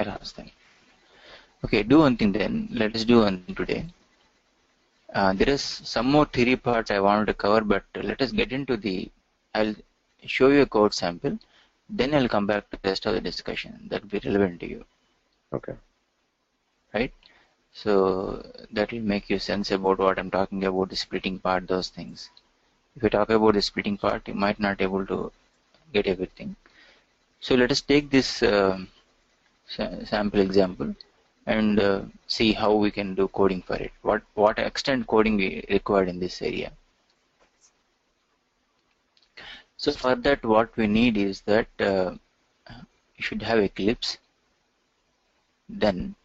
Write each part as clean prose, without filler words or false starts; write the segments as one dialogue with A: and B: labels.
A: I lost them. Okay, do one thing then. Let us do one thing today. There is some more theory parts I wanted to cover, but let us get into I'll show you a code sample, then I'll come back to the rest of the discussion that will be relevant to you.
B: Okay.
A: Right? So that will make you sense about what I'm talking about, the splitting part, those things. If you talk about the splitting part, you might not able to get everything. So let us take this sample example and see how we can do coding for it. What extent coding we required in this area. So for that, what we need is that you should have Eclipse. Then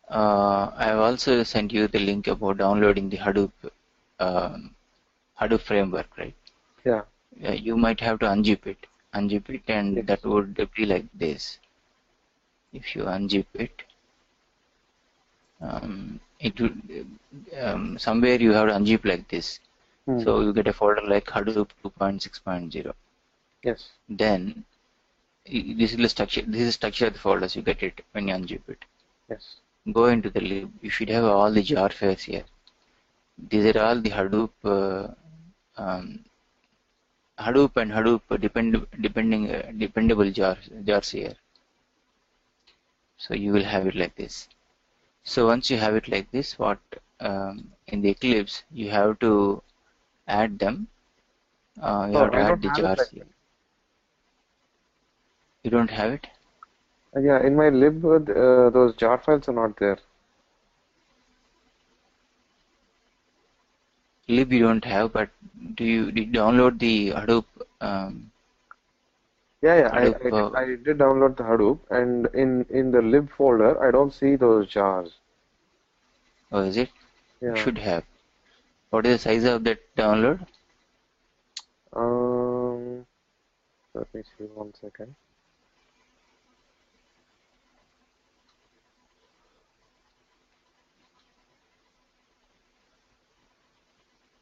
A: I have also sent you the link about downloading the Hadoop framework, right?
B: Yeah.
A: You might have to unzip it, and
B: Yes.
A: that would be like this. If you unzip it, it would somewhere you have to unzip like this. So you get a folder like Hadoop 2.6.0.
B: Yes.
A: Then this is the structure. This is the structure of the folders. You get it when you unzip it.
B: Yes.
A: Go into the lib. You should have all the jar files here. These are all the Hadoop and Hadoop dependable jars here. So you will have it like this. So once you have it like this, in the Eclipse you have to add them. You have to
B: I
A: add
B: don't
A: the
B: have it
A: jars
B: like
A: here. You don't have it?
B: that. Yeah, in my lib, those jar files are not there.
A: Lib you don't have, but did you download the Hadoop?
B: Yeah,
A: Hadoop.
B: I did download the Hadoop, and in the lib folder, I don't see those jars.
A: Oh, is it? You
B: Yeah.
A: should have. What is the size of that download?
B: Let me see 1 second.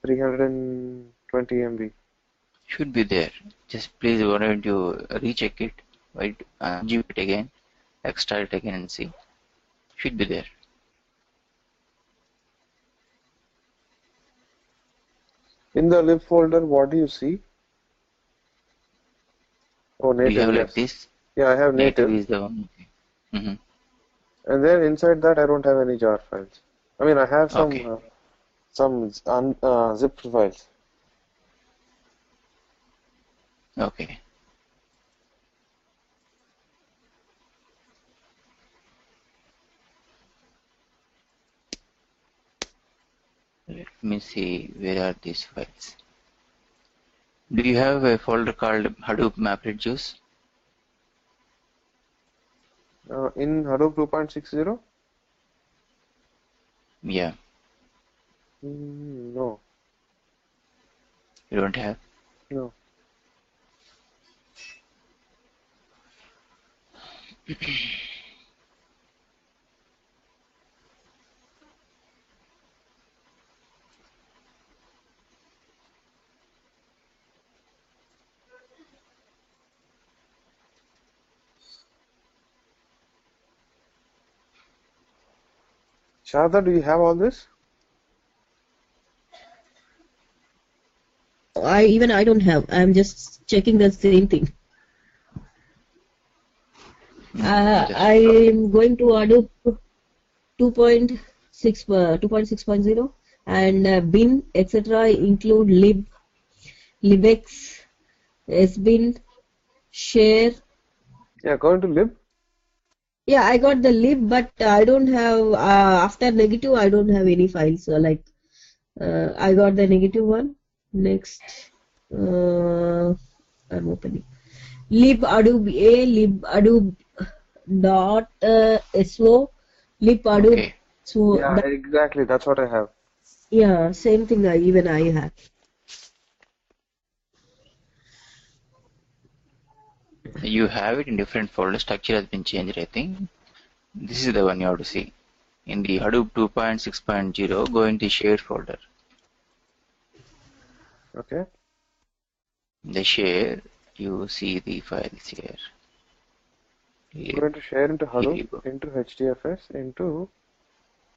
B: $320 MB.
A: Should be there. Just please why don't you recheck it, right? Unzip it again, extract it again and see. Should be there.
B: In the lib folder, what do you see? Oh,
A: Do you
B: native,
A: have like
B: yes.
A: this?
B: Yeah, I have
A: Native
B: native.
A: is the one. Okay.
B: And then inside that, I don't have any jar files. I mean, I have
A: Okay.
B: some zip files.
A: Okay. Let me see where are these files. Do you have a folder called Hadoop MapReduce?
B: In Hadoop 2.60?
A: Yeah.
B: No,
A: You don't have?
B: no. Sharda, do you have all this?
C: I don't have. I'm just checking the same thing. I'm going to Hadoop 2.6.0 and bin etc. include libx, sbin, share.
B: Yeah, go into lib.
C: Yeah, I got the lib, but I don't have after negative. I don't have any files. So I got the negative one. Next, I'm opening lib Hadoop a lib Hadoop dot so lib Hadoop.
A: Okay.
C: So
B: Yeah, exactly. That's what I have.
C: yeah, same thing. Even I have.
A: You have it in different folders. Structure has been changed, I think. This is the one you have to see. In the Hadoop 2.6.0, go into the shared folder.
B: Okay.
A: The share, you see the files here.
B: I'm going to share into
A: Here
B: Hadoop,
A: you go.
B: into HDFS, into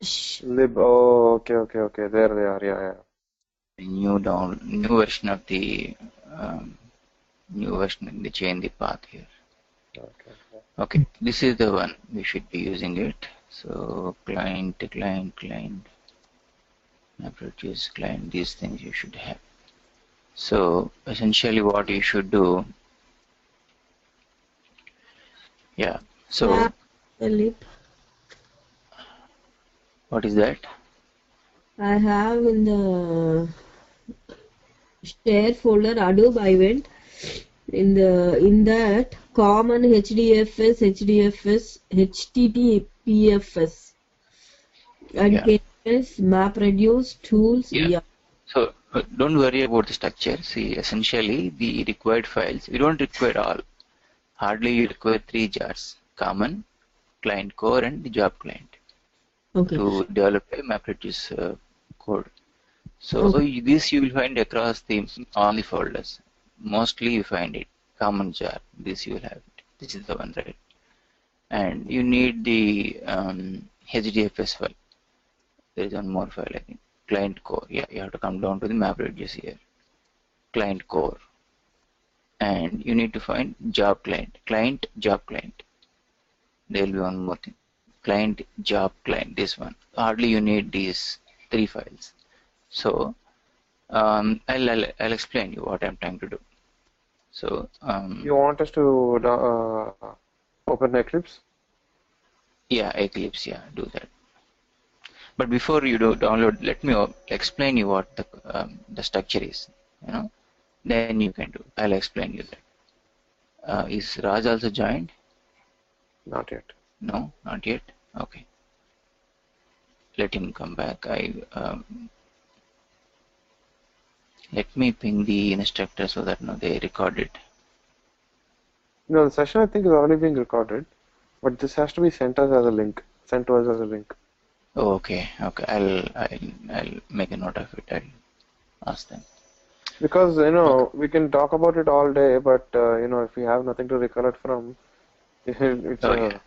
C: Sh-
B: lib. Oh, okay. There they are. Yeah.
A: The new version of the new version. They change the path here.
B: Okay.
A: Okay, this is the one we should be using it. So client, MapReduce client. These things you should have. So essentially, what you should do. Yeah. So
C: the lib.
A: what is that?
C: I have in the share folder Hadoop. I went in that common HDFS, HTTPFS, and
A: Yeah.
C: KS, MapReduce, tools.
A: Yeah.
C: Yeah.
A: So don't worry about the structure. See, essentially the required files. We don't require all. Hardly you require 3 jars: common, client core, and the job client
C: Okay.
A: to develop a MapReduce code. So
C: Okay.
A: this you will find across all the folders. Mostly you find it common jar. This you will have it. This is the one, right? And you need the HDFS file. There is one more file, I think. Client core. Yeah, you have to come down to the MapReduce here. Client core. And you need to find job client, job client. There will be one more thing. Client, job client. This one. Hardly you need these 3 files. So I'll explain you what I'm trying to do. So
B: You want us to open Eclipse?
A: yeah, Eclipse, yeah, do that. But before you do download, let me explain you what the structure is. You know, then you can do. I'll explain you that. Is Raj also joined?
B: Not yet.
A: No, not yet. Okay, let him come back. Let me ping the instructor so that they record it.
B: No, the session I think is already being recorded, but this has to be sent us as a link. Sent to us as a link.
A: Oh, okay. I'll make a note of it. I'll ask them.
B: Because
A: Okay.
B: we can talk about it all day, but if we have nothing to recollect from, it's
A: Oh yeah,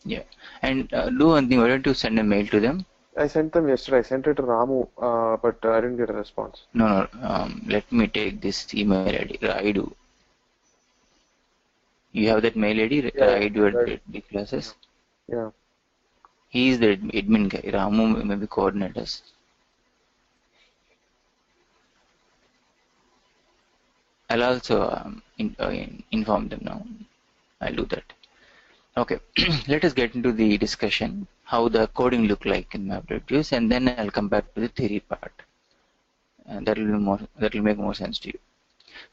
A: yeah. And do one thing. Why don't you send a mail to them?
B: I sent them yesterday. I sent it to Ramu, but I didn't get a response.
A: No. Let me take this email ID. I do. You have that mail ID.
B: Yeah,
A: I do
B: right.
A: at the classes.
B: Yeah.
A: He is the admin guy. Ramu maybe coordinators. I'll also inform them now. I'll do that. Okay. Let us get into the discussion. How the coding look like in MapReduce, and then I'll come back to the theory part. And that will make more sense to you.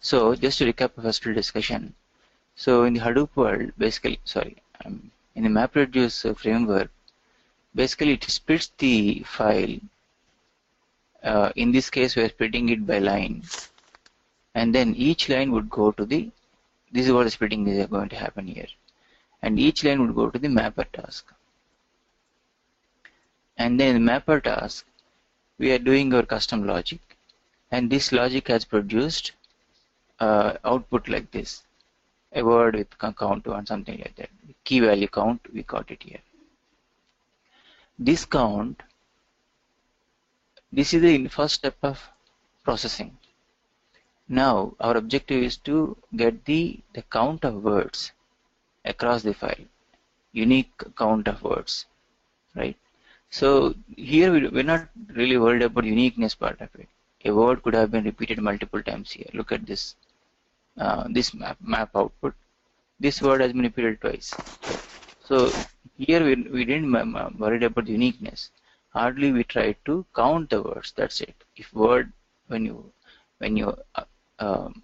A: So just to recap the first discussion. So in the Hadoop world, basically, in the MapReduce framework, basically it splits the file. In this case, we are splitting it by line, and then each line would go to the. This is what the splitting is going to happen here, and each line would go to the mapper task. And then in the mapper task, we are doing our custom logic, and this logic has produced output like this. A word with count one, something like that. Key value count, we got it here. This count, this is the first step of processing. Now our objective is to get the count of words across the file, unique count of words, right? So here we're not really worried about uniqueness part of it. A word could have been repeated multiple times here. Look at this, this map output. This word has been repeated twice. So here we didn't worried about uniqueness. Hardly we tried to count the words. That's it. If word when you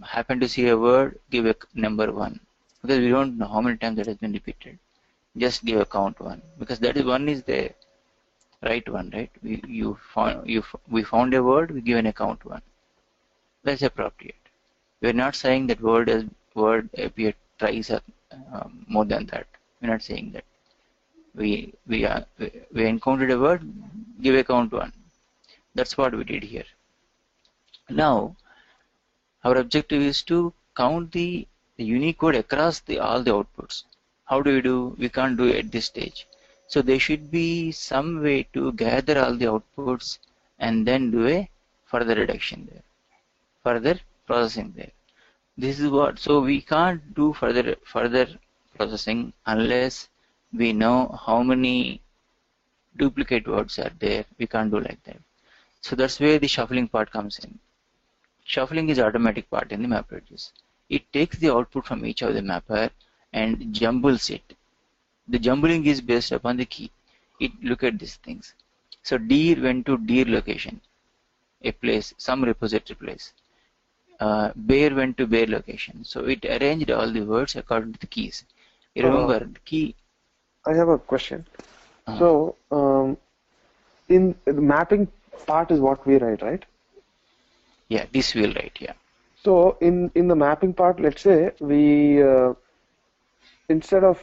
A: happen to see a word, give a number 1, because we don't know how many times that has been repeated. Just give a count 1, because that is one is the right one, right? We found a word, we give an account 1. That's appropriate. We're not saying that word appeared thrice or more than that. We're not saying that. We encountered a word, give a count 1. That's what we did here. Now our objective is to count the the unique code across all the outputs. How do we do? We can't do it at this stage. So there should be some way to gather all the outputs and then do a further reduction there, further processing there. This is what, so we can't do further processing unless we know how many duplicate words are there. We can't do like that. So that's where the shuffling part comes in. Shuffling is automatic part in the map reduce. It takes the output from each of the mapper and jumbles it. The jumbling is based upon the key. Look at these things. So dir went to dir location, a place, some repository place. Bear went to bear location. So it arranged all the words according to the keys. You remember the key.
B: I have a question. So in the mapping part is what we write, right?
A: Yeah, this we'll write. Yeah.
B: So in the mapping part, let's say we instead of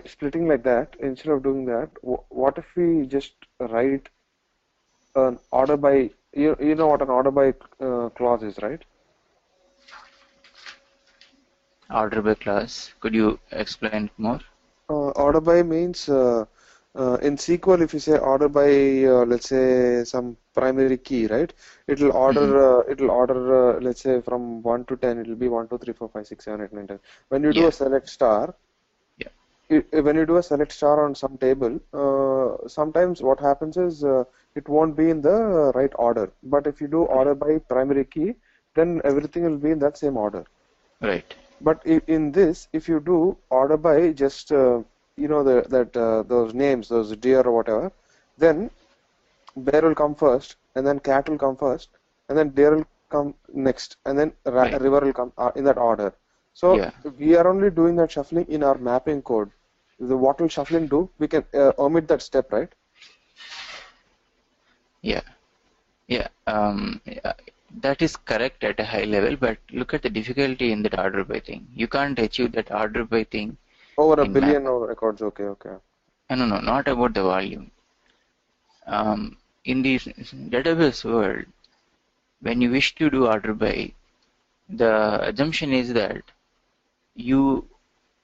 B: splitting like that, instead of doing that, what if we just write an order by, you know what an order by clause is, right?
A: Order by class. Could you explain more?
B: Order by means in SQL, if you say order by let's say some primary key, right? It'll order let's say from 1 to 10, it'll be 1 2 3 4 5 6 7 8 9 10. When you do a select star, when you do a select star on some table, sometimes what happens is it won't be in the right order. But if you do order by primary key, then everything will be in that same order.
A: Right.
B: But in this, if you do order by just those names, those deer or whatever, then bear will come first, and then cat will come first, and then deer will come next, and then river will come in that order. So we are only doing that shuffling in our mapping code. What will shuffling do? We can omit that step, right?
A: Yeah. That is correct at a high level, but look at the difficulty in that order by thing. You can't achieve that order by thing
B: over a billion of records. Okay.
A: No, not about the volume. In the database world, when you wish to do order by, the assumption is that you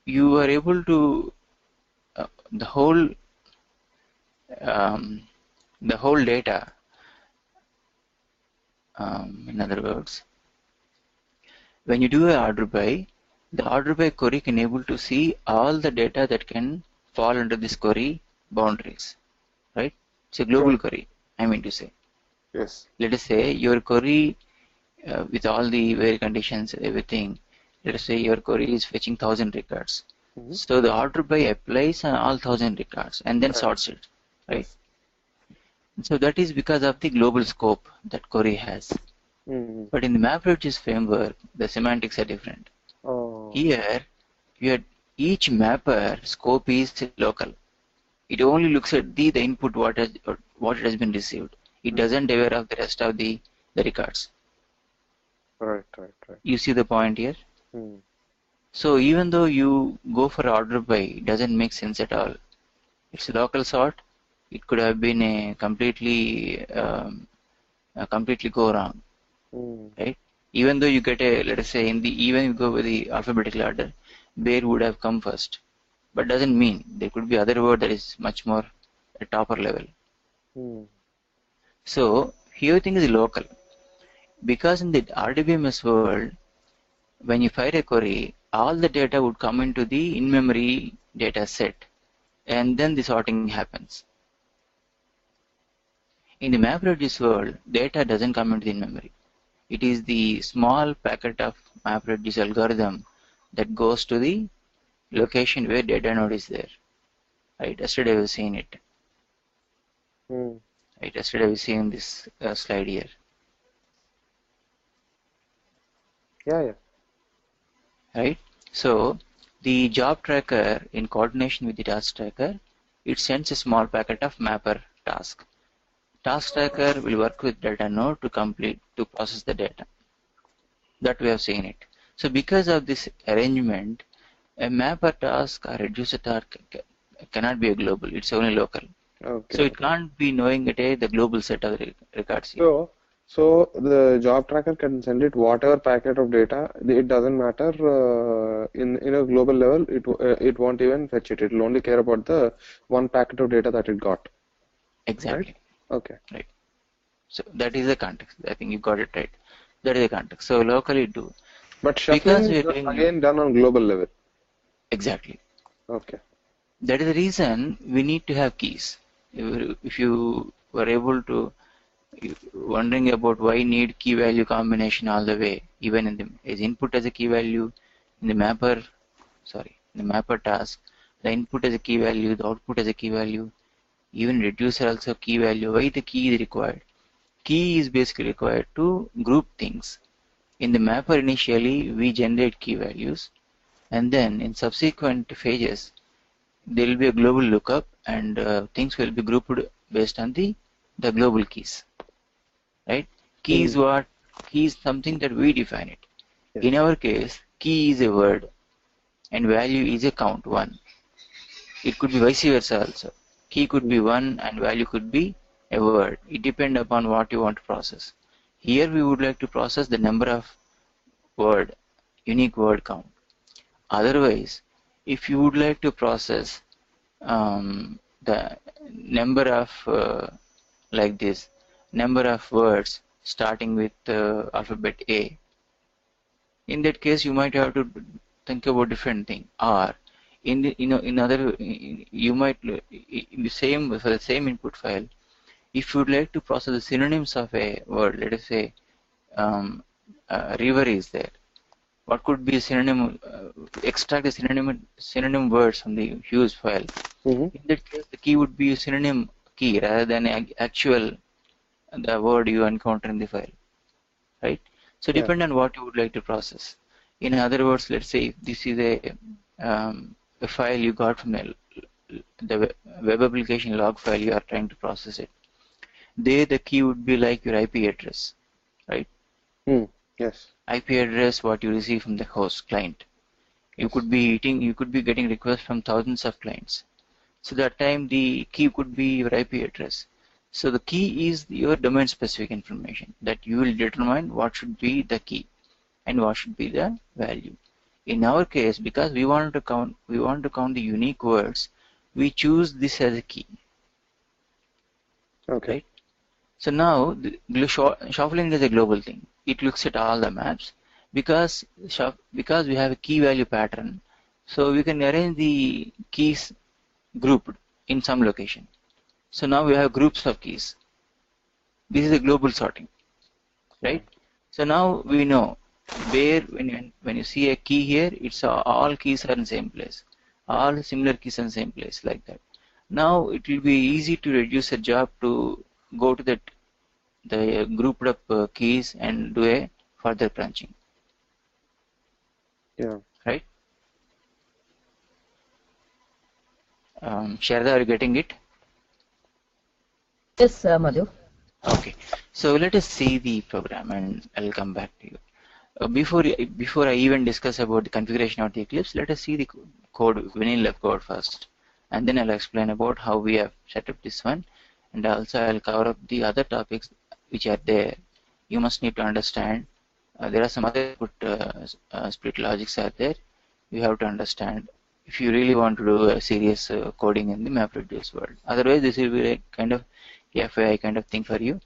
A: are able to the whole data. In other words, when you do an order by, the order by query can able to see all the data that can fall under this query boundaries, right? It's a global query, I mean to say.
B: Yes.
A: Let us say your query with all the where conditions, everything, let us say your query is fetching 1000 records. So the order by applies on all 1000 records and then sorts it, right? Yes. So that is because of the global scope that query has. But in the MapReduce framework, the semantics are different. Here, each mapper scope is local. It only looks at the input what it has been received. It doesn't aware of the rest of the records.
B: Right.
A: You see the point here? So even though you go for order by, it doesn't make sense at all. It's a local sort. It could have been a completely go wrong, right? Even though you get let us say even you go with the alphabetical order, bear would have come first, but doesn't mean there could be other word that is much more at topper level. So here thing is local, because in the RDBMS world, when you fire a query, all the data would come into the in-memory data set, and then the sorting happens. In the MapReduce world, data doesn't come into the in-memory. It is the small packet of MapReduce algorithm that goes to the location where data node is there. Right? Yesterday we've seen it. Right? Yesterday we've seen this slide here.
B: Yeah.
A: Right? So the job tracker, in coordination with the task tracker, it sends a small packet of mapper task. Task tracker will work with data node to process the data. That we have seen it. So because of this arrangement, a mapper task or reducer task cannot be a global. It's only local. Okay. So it can't be knowing the global set of records here.
B: So So the job tracker can send it whatever packet of data. It doesn't matter in a global level. It won't even fetch it. It will only care about the one packet of data that it got. Right?
A: Exactly.
B: Okay.
A: Right. So that is the context. I think you got it right. That is the context. So locally do.
B: But
A: Because
B: shuffling
A: we
B: is
A: are doing
B: again done on global level.
A: exactly.
B: Okay.
A: That is the reason we need to have keys. If you were able to wondering about why need key value combination all the way, even in the as input as a key value in the mapper, in the mapper task, the input as a key value, the output as a key value, even reducer also key value. Why the key is required? Key is basically required to group things. In the mapper initially we generate key values, and then in subsequent phases there will be a global lookup, and things will be grouped based on the global keys, right? Key is
B: Mm,
A: what? Key is something that we define it.
B: yes.
A: In our case, key is a word and value is a count, one. It could be vice versa also. Key could be
B: Mm,
A: one and value could be a word. It depends upon what you want to process. Here we would like to process the number of word, unique word count. Otherwise, if you would like to process the number of like this, number of words starting with alphabet A, in that case you might have to think about different thing. Or in the, in other you might in the same for the same input file, if you would like to process the synonyms of a word, let us say river is there. What could be a synonym? Extract the synonym words from the huge file.
B: mhm.
A: In that case, the key would be a synonym key rather than actual the word you encounter in the file, right? So
B: Yeah.
A: depend on what you would like to process. In other words, let's say if this is a file you got from the web application log file, you are trying to process it. There, the key would be like your IP address, right?
B: Mm, yes.
A: IP address, what you receive from the host client.
B: Yes.
A: You could be getting requests from thousands of clients. So that time the key could be your IP address. So the key is your domain specific information that you will determine what should be the key and what should be the value. In our case, because we want to count the unique words, we choose this as a key,
B: Okay.
A: right? So now shuffling is a global thing. It looks at all the maps because because we have a key value pattern. So we can arrange the keys grouped in some location. So now we have groups of keys. This is a global sorting,
B: Yeah.
A: right? So now we know where when you see a key here, it's all keys are in same place, all similar keys in same place like that. Now it will be easy to reduce a job to go to the grouped up keys and do a further branching,
B: Yeah.
A: right? Sharda, are you getting it?
C: Yes, Madhu.
A: Okay. So let us see the program and I'll come back to you. Before I even discuss about the configuration of the Eclipse, let us see the code, vanilla code first, and then I'll explain about how we have set up this one, and also I'll cover up the other topics which are there. You must need to understand. There are some other input split logics are there. You have to understand if you really want to do a serious coding in the MapReduce world. Otherwise, this will be a kind of FAI kind of thing for you.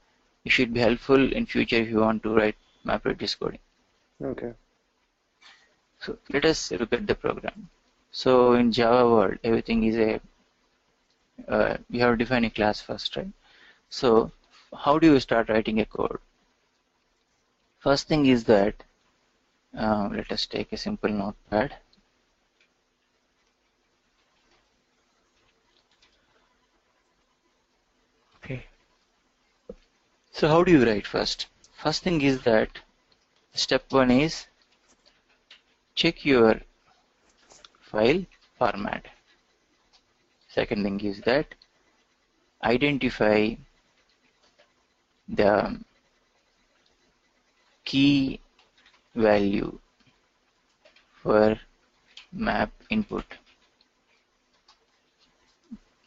A: It should be helpful in future if you want to write MapReduce coding.
B: Okay.
A: So let us look at the program. So in Java world, everything is you have to define a class first, right? So how do you start writing a code? First thing is that let us take a simple notepad. Okay. So how do you write first? First thing is that step one is check your file format. Second thing is that identify the key value for map input.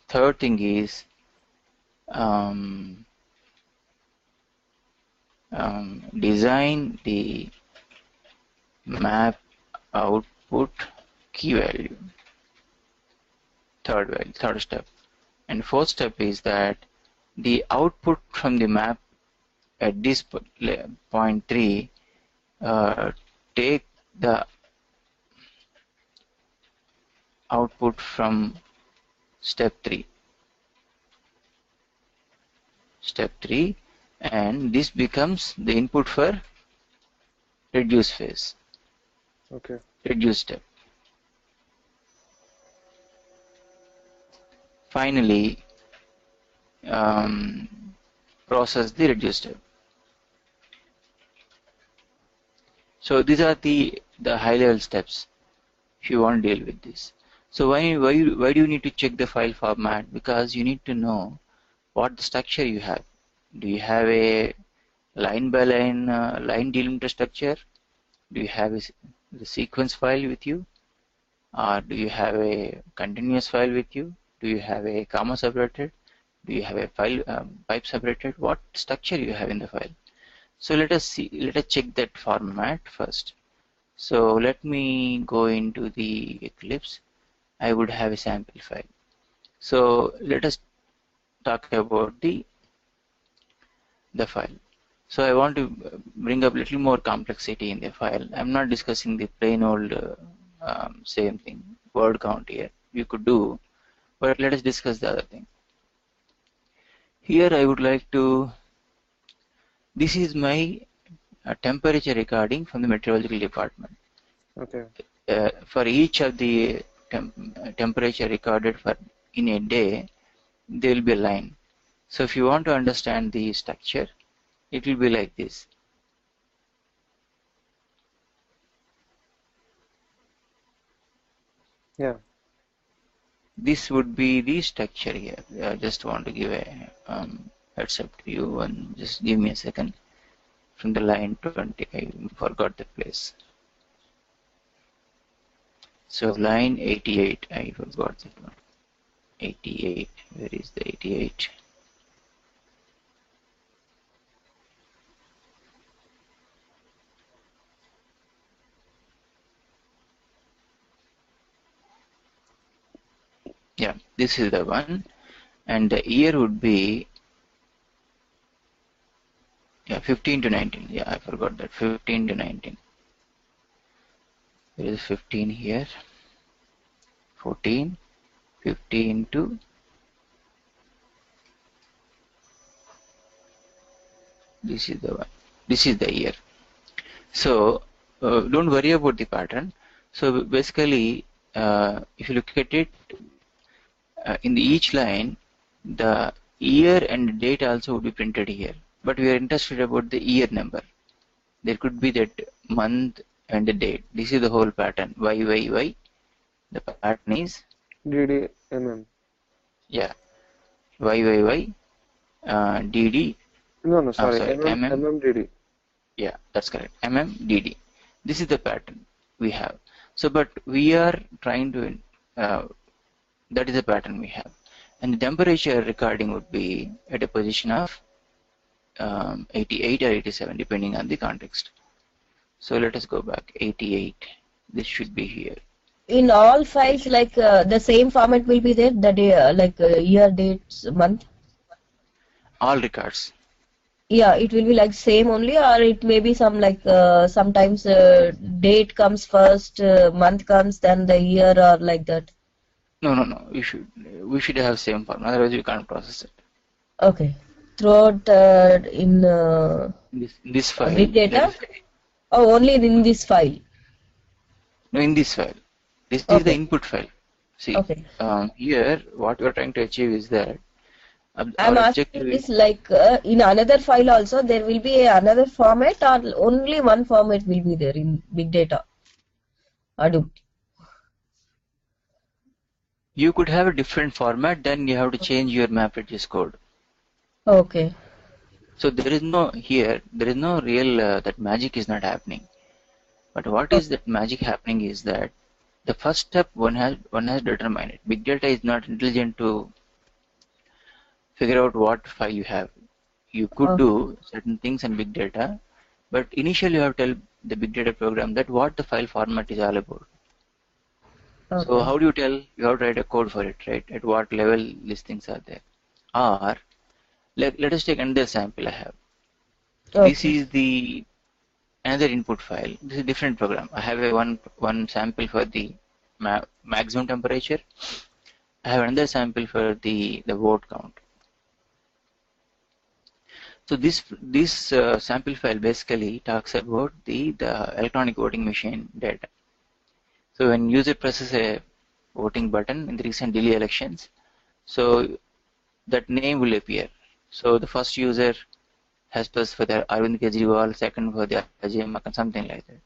A: Third thing is um, design the map output key value. Third step. And fourth step is that the output from the map at this point 3 take the output from step 3 and this becomes the input for reduce phase,
B: Okay.
A: reduce step. Finally, process the reduce step. So these are the high level steps if you want to deal with this. So why do you need to check the file format? Because you need to know what the structure you have. Do you have a line by line line delimiter structure? Do you have the sequence file with you, or do you have a continuous file with you? Do you have a comma separated? Do you have a file pipe separated? What structure you have in the file? So let us check that format first. So let me go into the Eclipse. I would have a sample file. So let us talk about the file. So I want to bring up a little more complexity in the file. I'm not discussing the plain old same thing, word count here. You could do, but let us discuss the other thing. Here I would like to, this is my temperature recording from the meteorological department.
B: Okay.
A: For each of the temperature recorded for in a day, there will be a line. So if you want to understand the structure, it will be like this.
B: Yeah.
A: This would be the structure here. I just want to give a heads up to you, and just give me a second. From the line 20, I forgot the place. So line 88, I forgot that one. 88, where is the 88? Yeah, this is the one, and the year would be 15 to 19. Yeah, I forgot that, 15 to 19. There is 15 here, 14, 15 to, this is the one, this is the year. So don't worry about the pattern. So basically, if you look at it, in each line, the year and date also would be printed here. But we are interested about the year number. There could be that month and the date. This is the whole pattern. Y. The pattern is
B: DD
A: yeah. Y. DD.
B: No, sorry.
A: Sorry. MM.
B: DD.
A: Yeah, that's correct. DD. This is the pattern we have. So, but we are trying to. That is the pattern we have, and the temperature recording would be at a position of 88 or 87 depending on the context. So let us go back. 88. This should be here.
C: In all files, like the same format will be there, the day, like year, dates, month.
A: All records.
C: Yeah, it will be like same only, or it may be some like sometimes date comes first, month comes, then the year, or like that.
A: No. We should have same format. Otherwise, we can't process it.
C: Okay. Throughout in
A: this file.
C: big data. Oh, only in this file.
A: No, in this file. This
C: Okay.
A: is the input file. See,
C: okay.
A: Here what we are trying to achieve is that
C: I'm asking this like in another file also there will be another format, or only one format will be there in big data Hadoop.
A: You could have a different format, then you have to change your MapReduce code.
C: Okay.
A: So there is no real that magic is not happening. But what is that magic happening is that the first step one has determined it. Big data is not intelligent to figure out what file you have. You could do certain things in big data, but initially you have to tell the big data program that what the file format is all about. So
C: Okay.
A: how do you tell? You have to write a code for it, right? At what level these things are there. Or let us take another sample I have. This
C: Okay.
A: is the another input file. This is a different program. I have a one sample for the maximum temperature. I have another sample for the vote count. So this sample file basically talks about the electronic voting machine data. So when user presses a voting button in the recent Delhi elections, so that name will appear. So the first user has pressed for the Arvind Kejriwal, second for the Ajay Makan, something like that.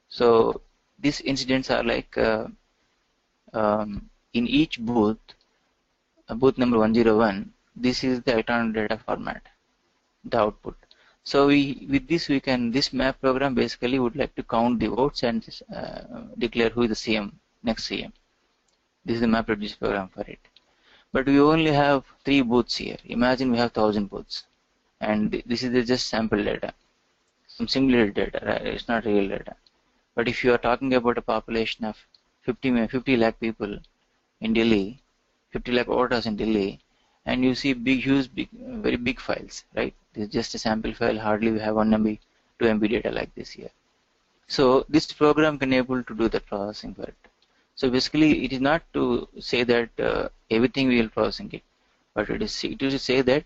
A: So these incidents are like in each booth, booth number 101, this is the electronic data format, the output. So with this this map program basically would like to count the votes and declare who is the CM, next CM. This is the map reduce program for it. But we only have 3 booths here. Imagine we have 1000 booths, and this is just sample data, some simulated data, right? It's not real data. But if you are talking about a population of 50 lakh people in Delhi, 50 lakh voters in Delhi, and you see big, huge, very big files, right? This is just a sample file. Hardly we have 1 MB, 2 MB data like this here. So this program can able to do the processing for it. So basically, it is not to say that everything we will processing it, but it is to say that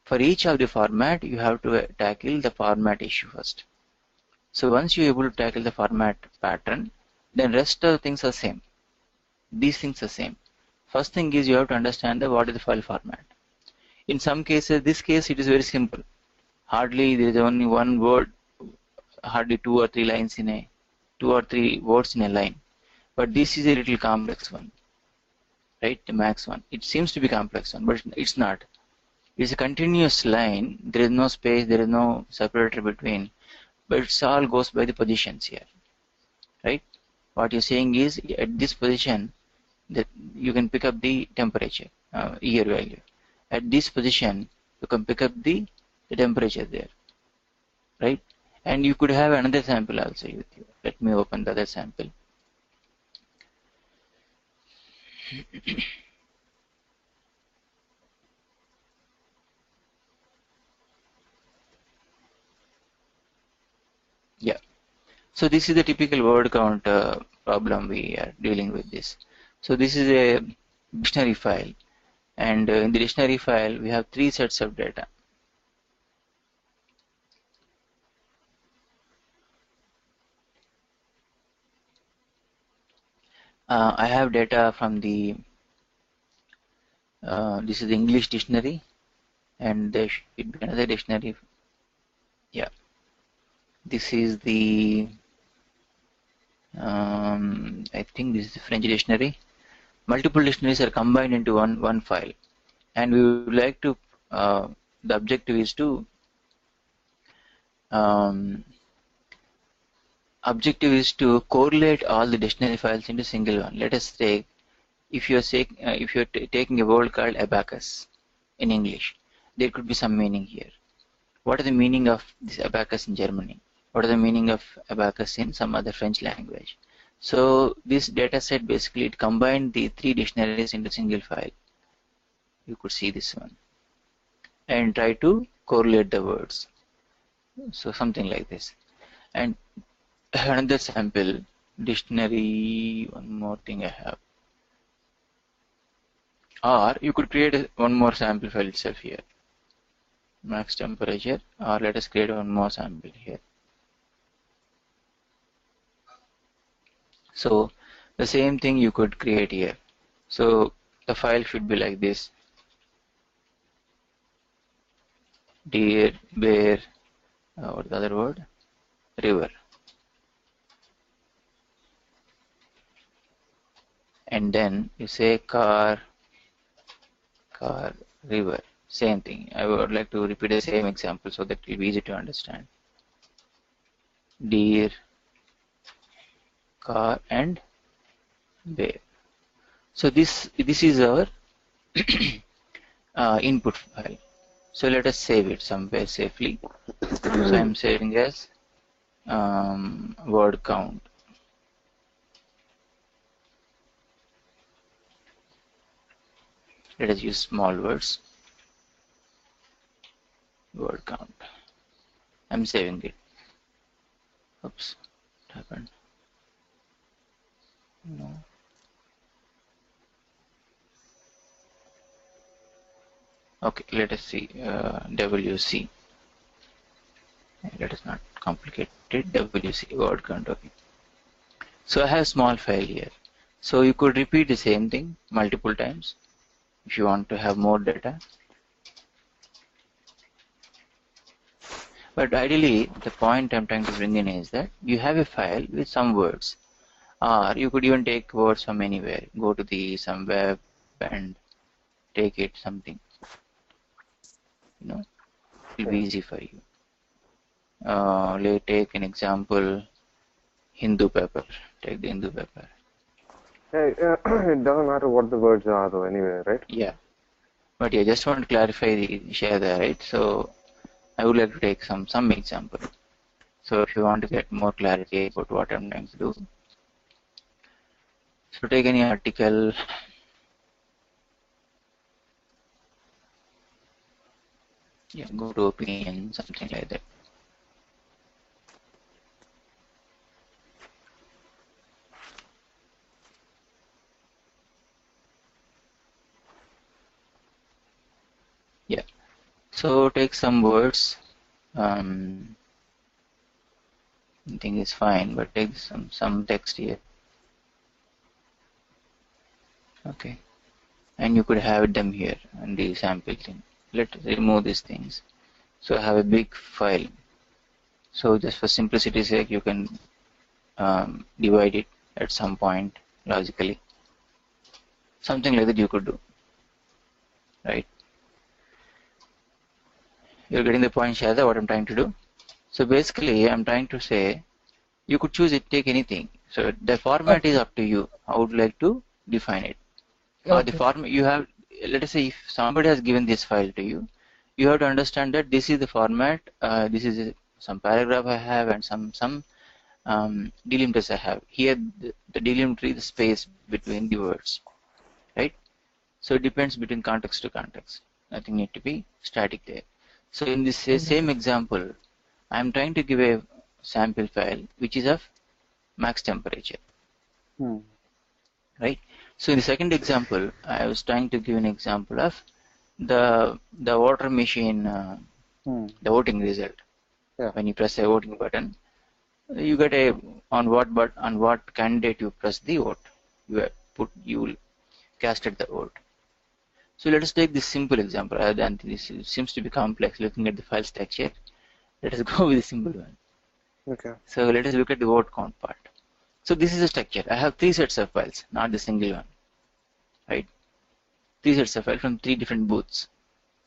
A: for each of the format, you have to tackle the format issue first. So once you're able to tackle the format pattern, then rest of the things are same. These things are same. First thing is you have to understand what is the file format. In some cases, this case it is very simple. Hardly there is only one word, hardly 2 or 3 lines in a 2 or 3 words in a line. But this is a little complex one, right? The max one. It seems to be complex one, but it's not. It's a continuous line. There is no space. There is no separator between. But it all goes by the positions here, right? What you're saying is at this position that you can pick up the temperature, year value. At this position, you can pick up the temperature there, right? And you could have another sample also with you. Let me open the other sample. Yeah. So this is the typical word count problem we are dealing with this. So this is a dictionary file, and in the dictionary file we have 3 sets of data. I have data from this is the English dictionary, and there should be another dictionary. Yeah, this is the I think this is the French dictionary. Multiple dictionaries are combined into one file, and we would like to the objective is to um, correlate all the dictionary files into single one. Let us take if you're taking a word called abacus in English, there could be some meaning here. What is the meaning of this abacus in Germany? What is the meaning of abacus in some other French language? So this data set basically it combined the 3 dictionaries into single file. You could see this one and try to correlate the words. So something like this. And another sample dictionary, one more thing I have. Or you could create one more sample file itself here. Max temperature, or let us create one more sample here. So the same thing you could create here. So the file should be like this. Deer, bear, what's the other word? River. And then you say car, river. Same thing. I would like to repeat the same example so that it will be easy to understand. Deer, car, and bear. So this is our input file. So let us save it somewhere safely. So I'm saving as word count. Let us use small words. Word count. I'm saving it. Oops, what happened? No. Okay, let us see. WC. Let us not complicate it. WC word count. Okay. So I have a small file here. So you could repeat the same thing multiple times if you want to have more data. But ideally, the point I'm trying to bring in is that you have a file with some words, or you could even take words from anywhere. Go to the some web and take it something. You know, it will be easy for you. Let's take an example. Hindu paper. Take the Hindu paper.
B: Hey, it doesn't matter what the words are though anyway, right?
A: Yeah. But I just want to clarify the Shada, right? So I would like to take some example. So if you want to get more clarity about what I'm trying to do, so take any article. Yeah, go to opinion, something like that. Yeah. So take some words. I think it's fine, but take some text here. Okay. And you could have them here and the sample thing. Let's remove these things. So I have a big file. So just for simplicity's sake, you can divide it at some point logically. Something like that you could do, right? You're getting the point, Shada, what I'm trying to do? So basically, I'm trying to say, you could choose it, take anything. So the format is
C: Okay.
A: up to you. How would you like to define it? The
C: Okay.
A: format you have, let us say if somebody has given this file to you, you have to understand that this is the format, this is some paragraph I have and some delimiters I have. Here the delimiter is the space between the words, right? So it depends between context to context. Nothing need to be static there. So in this same example, I am trying to give a sample file which is of max temperature, right? So in the second example, I was trying to give an example of the voter machine, the voting result.
B: Yeah.
A: When you press a voting button, you get a on what candidate you press the vote. You casted the vote. So let us take this simple example rather than this seems to be complex looking at the file structure. Let us go with the simple one.
B: Okay.
A: So let us look at the vote count part. So this is a structure. I have 3 sets of files, not the single one, right? 3 sets of files from 3 different booths,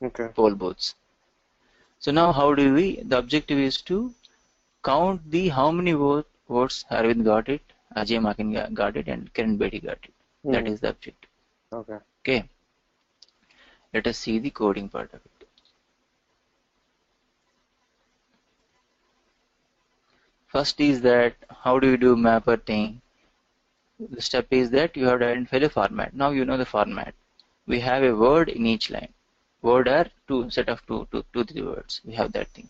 B: Okay.
A: poll booths. So now how do we, the objective is to count the how many votes Arvind got it, Ajay Makin got it, and Kiran Bedi got it. That is the objective.
B: Okay.
A: Okay. Let us see the coding part of it. First is that how do you do mapper thing? The step is that you have to identify the format. Now you know the format. We have a word in each line. Word are set of two, 3 words. We have that thing,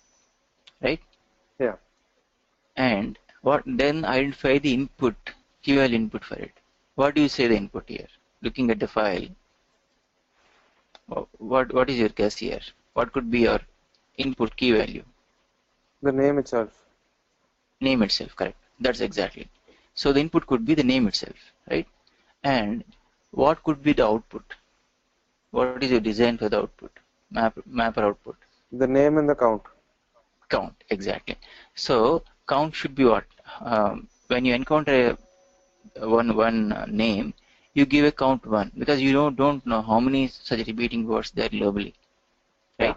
A: right?
B: Yeah.
A: And what then identify the input, key value input for it. What do you say the input here? Looking at the file, what is your guess here? What could be your input key value?
B: The name itself.
A: Name itself, correct. That's exactly. So the input could be the name itself, right? And what could be the output? What is your design for the output? Mapper output.
B: The name and the count.
A: Count, exactly. So count should be what? When you encounter one name, you give a count 1 because you don't know how many such repeating words there globally,
B: Yeah.
A: right?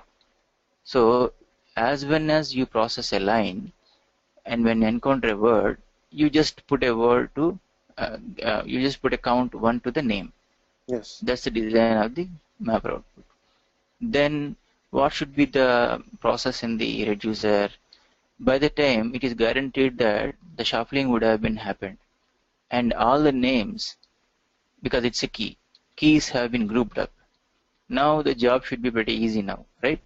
A: So as when as you process a line, and when you encounter a word, you just put a word to, you just put a count 1 to the name.
B: Yes.
A: That's the design of the mapper output. Then what should be the process in the reducer. By the time it is guaranteed that the shuffling would have been happened and all the names, because it's a key, keys have been grouped up. Now the job should be pretty easy now, right?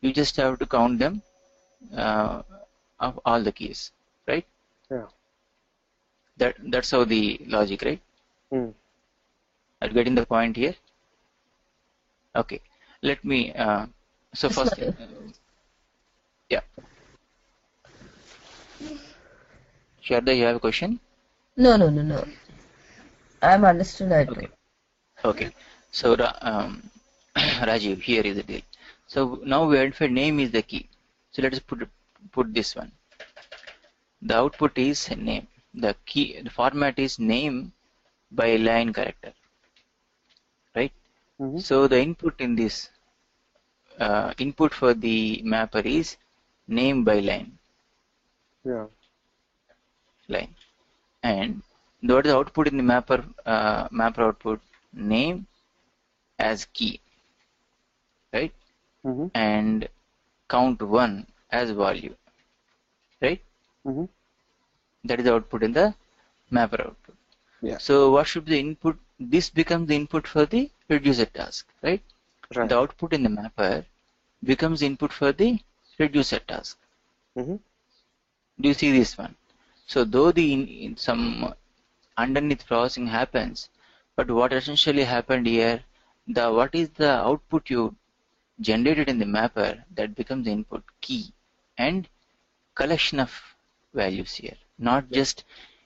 A: You just have to count them uh, of all the keys, right?
B: Yeah.
A: That's how the logic, right?
B: Hmm.
A: Are you getting the point here? Okay, let me. So
C: Yes,
A: first,
C: Madhu.
A: yeah, Sharda, you have a question?
C: No. I'm understood that too.
A: Okay, okay. So Rajiv, here is the deal. So now we identified name is the key. So let us put this one. The output is name. The key, the format is name by line character, right?
B: Mm-hmm.
A: So the input in this input for the mapper is name by line,
B: Yeah.
A: and what is the output in the mapper output? Name as key, right?
B: Mm-hmm.
A: And count 1 as value, right?
B: Mm-hmm.
A: That is the output in the mapper output.
B: Yeah.
A: So what should be the input? This becomes the input for the reducer task, right?
B: Right.
A: The output in the mapper becomes input for the reducer task.
B: Mm-hmm.
A: Do you see this one? So though the in some underneath processing happens, but what essentially happened here, the what is the output you generated in the mapper, that becomes the input key and collection of values here. Not
B: Yeah.
A: just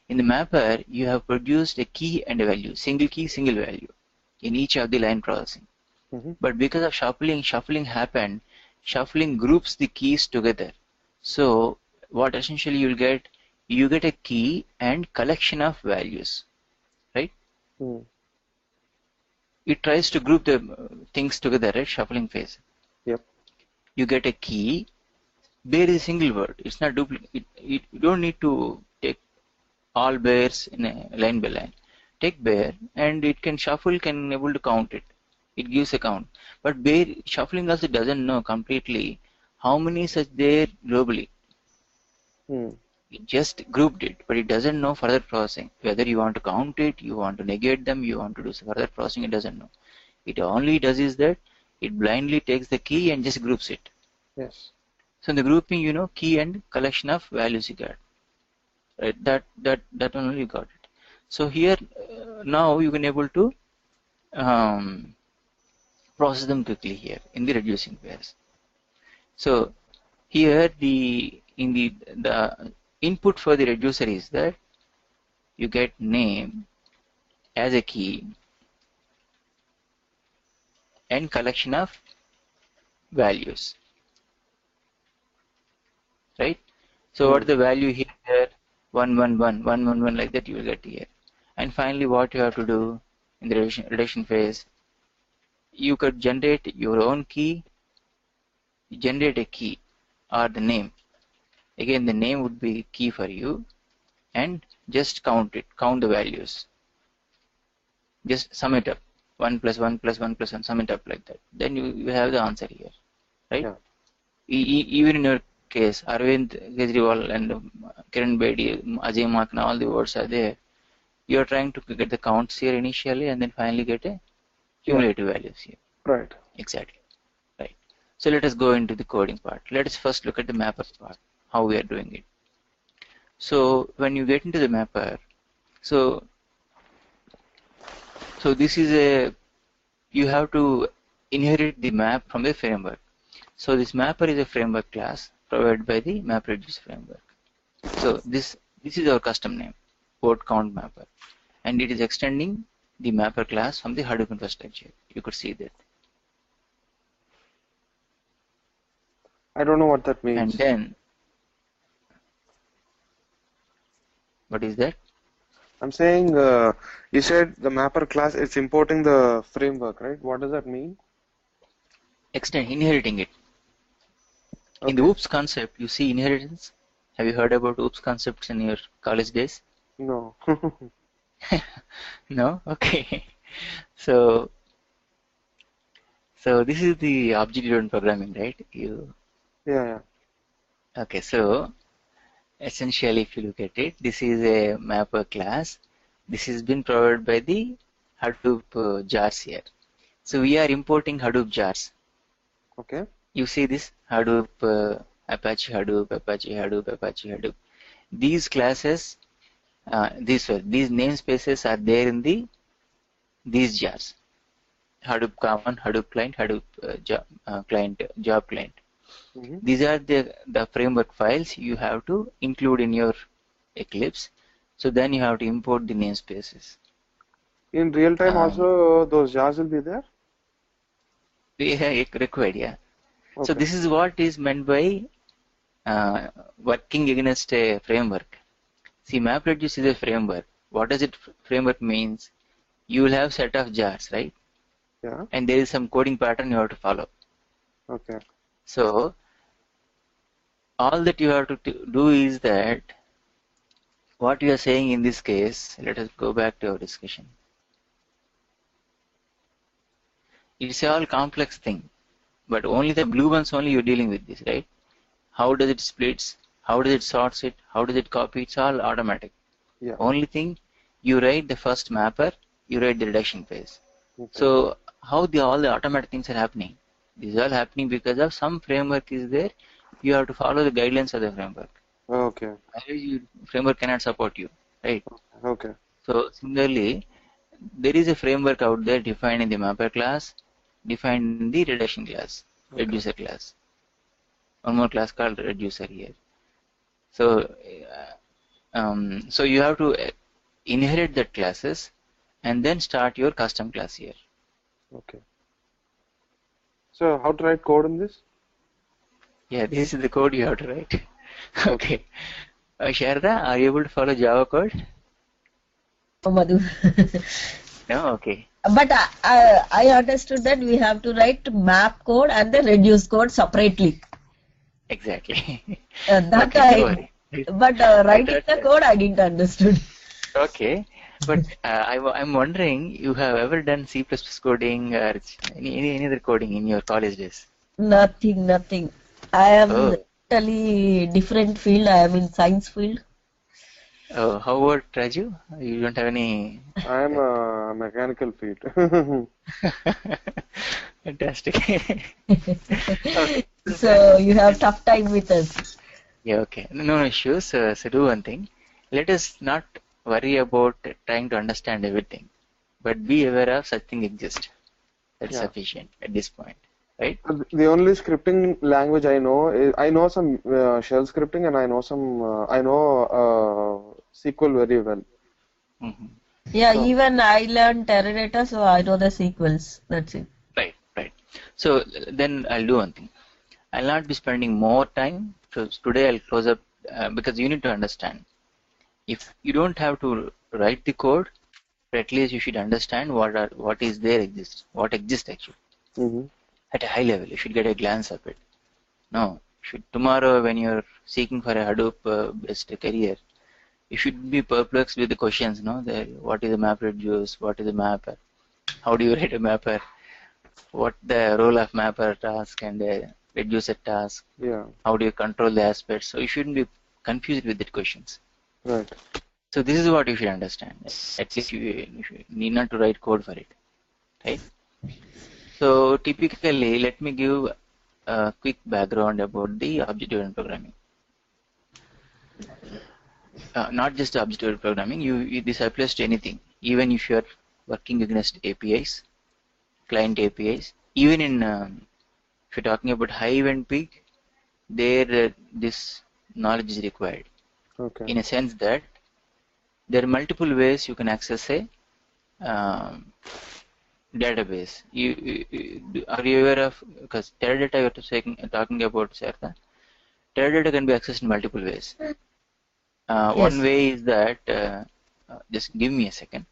A: in the mapper, you have produced a key and a value, single key, single value in each of the line processing.
B: Mm-hmm.
A: But because of shuffling happened, shuffling groups the keys together. So what essentially you get a key and collection of values, right?
B: Mm.
A: It tries to group the things together, right? Shuffling phase.
B: Yep.
A: You get a key, bear is a single word. It's not duplicate. You don't need to take all bears in a line by line. Take bear and it can shuffle, can able to count it. It gives a count. But bear shuffling also doesn't know completely how many such there globally.
B: Mm.
A: It just grouped it, but it doesn't know further processing. Whether you want to count it, you want to negate them, you want to do further processing, it doesn't know. It only does is that it blindly takes the key and just groups it.
B: Yes.
A: So in the grouping, key and collection of values you got. Right? That only you got it. So here now you can able to um, process them quickly here in the reducing pairs. So here the input for the reducer is that you get name as a key and collection of values, right? So what
B: Mm.
A: is the value here? 111 like that you will get here. And finally what you have to do in the reduction phase, you could generate your own key, generate a key or the name. Again the name would be key for you and just count the values. Just sum it up. 1 plus 1 plus 1 plus 1, sum it up like that. Then you have the answer here, right?
B: Yeah.
A: Even in your case, Arvind Kejriwal and Kiran Bedi, Ajay Makna, all the words are there. You are trying to get the counts here initially and then finally get a
B: Yeah.
A: cumulative values here.
B: Right.
A: Exactly. Right. So let us go into the coding part. Let us first look at the mapper part, how we are doing it. So when you get into the mapper, so this is you have to inherit the map from the framework. So this mapper is a framework class provided by the MapReduce framework. So this is our custom name, port count mapper, and it is extending the mapper class from the Hadoop infrastructure. You could see that.
B: I don't know what that
A: And
B: means.
A: then, what is that?
B: I'm saying you said the mapper class it's importing the framework, right? What does that mean?
A: Inheriting it. In the
B: Okay.
A: OOPS concept, you see inheritance. Have you heard about OOPS concepts in your college days?
B: No.
A: No? Okay. So So this is the object-driven programming, right?
B: Yeah.
A: Okay, so essentially, if you look at it, this is a mapper class. This has been provided by the Hadoop jars here. So we are importing Hadoop jars.
B: Okay.
A: You see this Hadoop, Apache Hadoop, Apache Hadoop, Apache Hadoop. These classes, these namespaces are there in these jars. Hadoop common, Hadoop client, Hadoop client, job client.
B: Mm-hmm.
A: These are the framework files you have to include in your Eclipse. So then you have to import the namespaces.
B: In real time also those jars will be there?
A: Required, yeah. So
B: Okay.
A: this is what is meant by working against a framework. See, MapReduce is a framework. What does it framework means? You will have set of jars, right?
B: Yeah.
A: And there is some coding pattern you have to follow.
B: Okay.
A: So all that you have to do is that what you are saying in this case, let us go back to our discussion. It's all complex thing, but only the blue ones only you're dealing with this, right? How does it splits? How does it sorts it? How does it copy? It's all automatic.
B: Yeah.
A: Only thing, you write the first mapper, you write the reduction phase.
B: Okay.
A: So how all the automatic things are happening? This is all happening because of some framework is there. You have to follow the guidelines of the framework.
B: Okay.
A: Otherwise, framework cannot support you, right?
B: Okay.
A: So similarly, there is a framework out there defined in the mapper class, defined in the reduction class, reducer class. One more class called reducer here. So, so you have to inherit that classes and then start your custom class here.
B: Okay. So how to write code in this?
A: Yeah, this is the code you have to write. Okay. Sharda, are you able to follow Java code?
C: Madhu.
A: No? Okay.
C: But I understood that we have to write map code and the reduce code separately.
A: Exactly.
C: That
A: Okay, don't worry.
C: but writing the code I didn't understood.
A: Okay, but I'm wondering, you have ever done C++ coding or any other coding in your college days?
C: Nothing. I am
A: Oh,
C: totally different field. I am in science field.
A: oh, how about Raju? You don't have any.
B: I am a mechanical field.
A: Fantastic. Okay.
C: So you have tough time with us.
A: Yeah, okay. No issues. So do one thing. Let us not worry about trying to understand everything, but be aware of such thing exist. That's
B: Yeah.
A: sufficient at this point, right?
B: The only scripting language I know is I know some shell scripting and I know SQL very well.
A: Mm-hmm.
C: Yeah,
B: So,
C: even I learned Teradata, so I know the sequels. That's it.
A: Right. So then I'll do one thing. I'll not be spending more time. So today I'll close up because you need to understand. If you don't have to write the code, but at least you should understand what is there exists, what exists actually
B: mhm.
A: at a high level. You should get a glance of it. No, should tomorrow when you're seeking for a Hadoop based career, you should be perplexed with the questions. No, what is a map reduce? What is a mapper? How do you write a mapper? What the role of mapper task and reducer task?
B: Yeah,
A: How do you control the aspects? So you shouldn't be confused with the questions.
B: right.
A: So this is what you should understand. At least you need not to write code for it, right? So typically, let me give a quick background about the object-oriented programming. Not just object-oriented programming. This applies to anything. Even if you are working against APIs, client APIs. Even in if you're talking about high event peak, there this knowledge is required.
B: Okay.
A: In a sense that there are multiple ways you can access a um, database. Are you aware of, because Teradata you're talking about, Sartha? Teradata can be accessed in multiple ways. One
C: Yes.
A: way is that, just give me a second.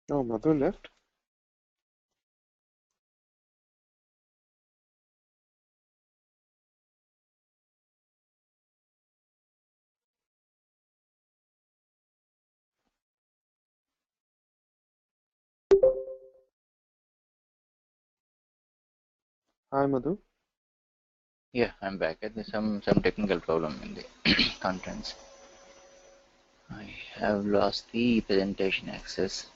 B: Oh, Madhu left. Hi, Madhu.
A: Yeah, I'm back. There's some technical problem in the contents. I have lost the presentation access.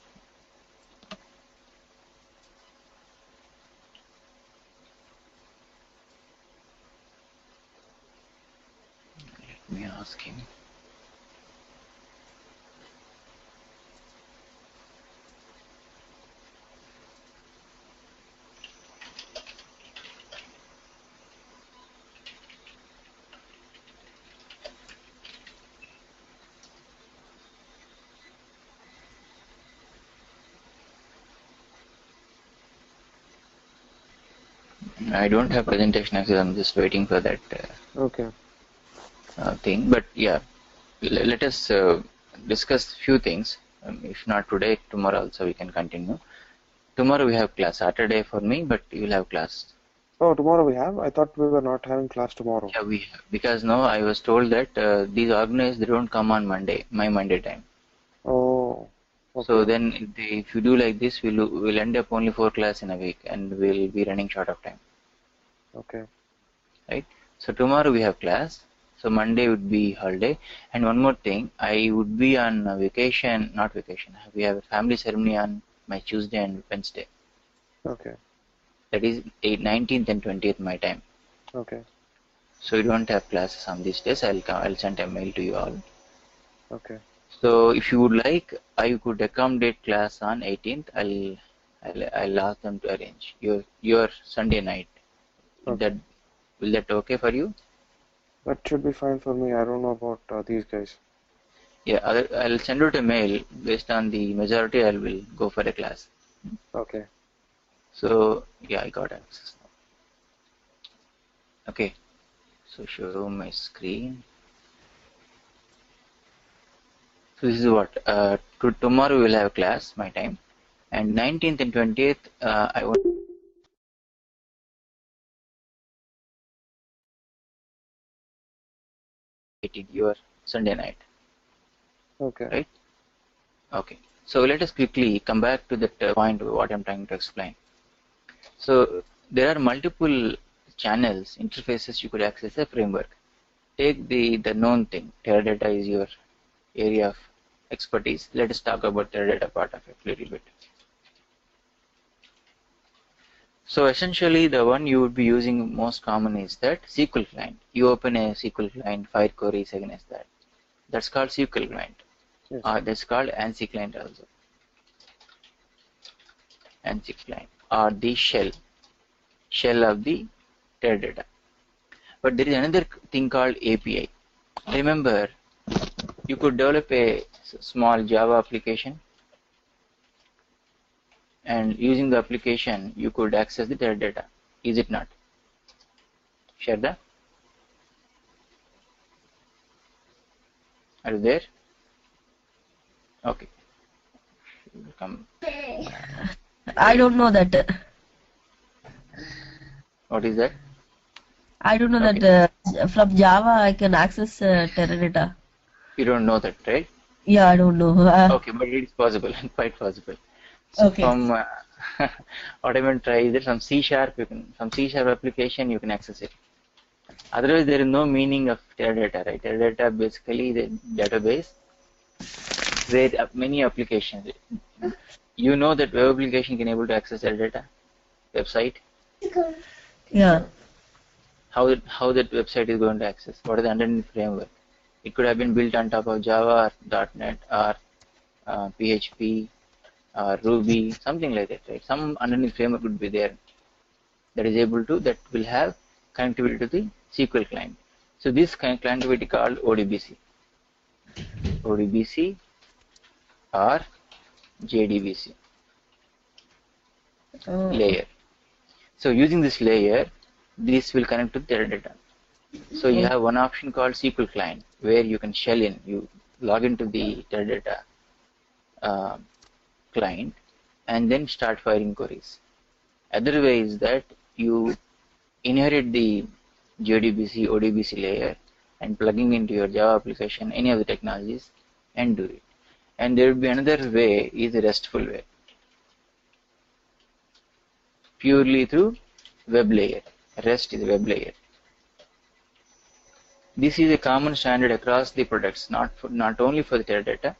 A: Let me ask him. I don't have presentation access. I'm just waiting for that
B: Okay.
A: thing. But yeah, let us discuss few things. If not today, tomorrow also we can continue. Tomorrow we have class. Saturday for me, but you will have class.
B: Oh, tomorrow we have? I thought we were not having class tomorrow.
A: Yeah, we have. Because now I was told that these organized they don't come on Monday, my Monday time.
B: Oh,
A: So
B: okay.
A: then if you do like this, we'll end up only 4 class in a week, and we'll be running short of time,
B: Okay.
A: right? So tomorrow we have class. So Monday would be holiday. And one more thing, I would be on vacation, not vacation. We have a family ceremony on my Tuesday and Wednesday.
B: Okay.
A: That is 19th and 20th my time.
B: Okay.
A: So we don't have classes on these days. I'll send a mail to you all.
B: Okay.
A: So if you would like, I could accommodate class on 18th. I'll ask them to arrange your Sunday night.
B: Okay.
A: Will that okay for you?
B: That should be fine for me. I don't know about these guys.
A: Yeah, I'll send out a mail based on the majority. I will go for a class.
B: Okay.
A: So yeah, I got access now. Okay, so show my screen. So this is what tomorrow we'll have class my time, and 19th and 20th I want your Sunday night,
B: Okay.
A: right? Okay. So let us quickly come back to that point what I'm trying to explain. So there are multiple channels, interfaces you could access a framework. Take the known thing. Teradata is your area of expertise. Let us talk about Teradata part of it a little bit. So essentially the one you would be using most common is that SQL client. You open a SQL client, fire queries against that. That's called SQL client.
B: Yes.
A: That's called ANSI client also. ANSI client or the shell of the Teradata. But there is another thing called API. Remember, you could develop a small Java application, and using the application, you could access the Teradata. Is it not? Sharda, are you there? Okay. Come.
C: I don't know that.
A: What is that?
C: I don't know
A: Okay.
C: that from Java I can access Teradata.
A: You don't know that, right?
C: Yeah, I don't know.
A: Okay, but it is possible, quite possible. So
C: Okay.
A: from what I mean try is that from C# from C# application you can access it. Otherwise, there is no meaning of Teradata, right? Teradata basically the database where many applications. You know that web application can able to access Teradata website.
C: Yeah.
A: How that website is going to access? What is the underneath framework? It could have been built on top of Java or .NET or PHP or Ruby, something like that, right? Some underneath framework would be there that will have connectivity to the SQL client. So this kind of connectivity called ODBC or JDBC
C: Oh.
A: layer. So using this layer, this will connect to Teradata. So you have one option called SQL client where you can shell in, you log into the Teradata client, and then start firing queries. Other way is that you inherit the JDBC, ODBC layer and plugging into your Java application, any of the technologies, and do it. And there will be another way, is a RESTful way, purely through web layer. REST is a web layer. This is a common standard across the products, not only for the Teradata.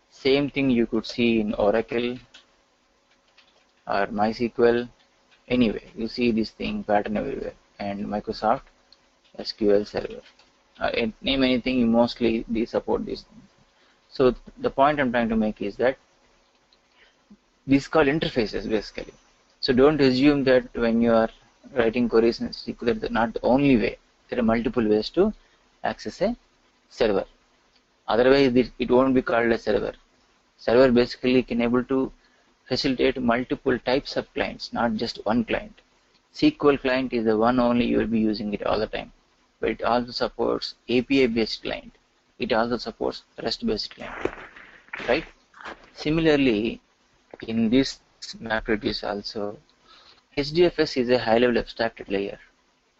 A: Same thing you could see in Oracle or MySQL. Anyway, you see this thing pattern everywhere. And Microsoft SQL Server. Name anything, you mostly they support these things. So the point I'm trying to make is that these called interfaces basically. So don't assume that when you are writing queries in SQL, that's not the only way. There are multiple ways to access a server. Otherwise, it won't be called a server. Server basically can able to facilitate multiple types of clients, not just one client. SQL client is the one only you will be using it all the time, but it also supports API-based client. It also supports REST-based client, right? Similarly, in this MapReduce also, HDFS is a high-level abstracted layer.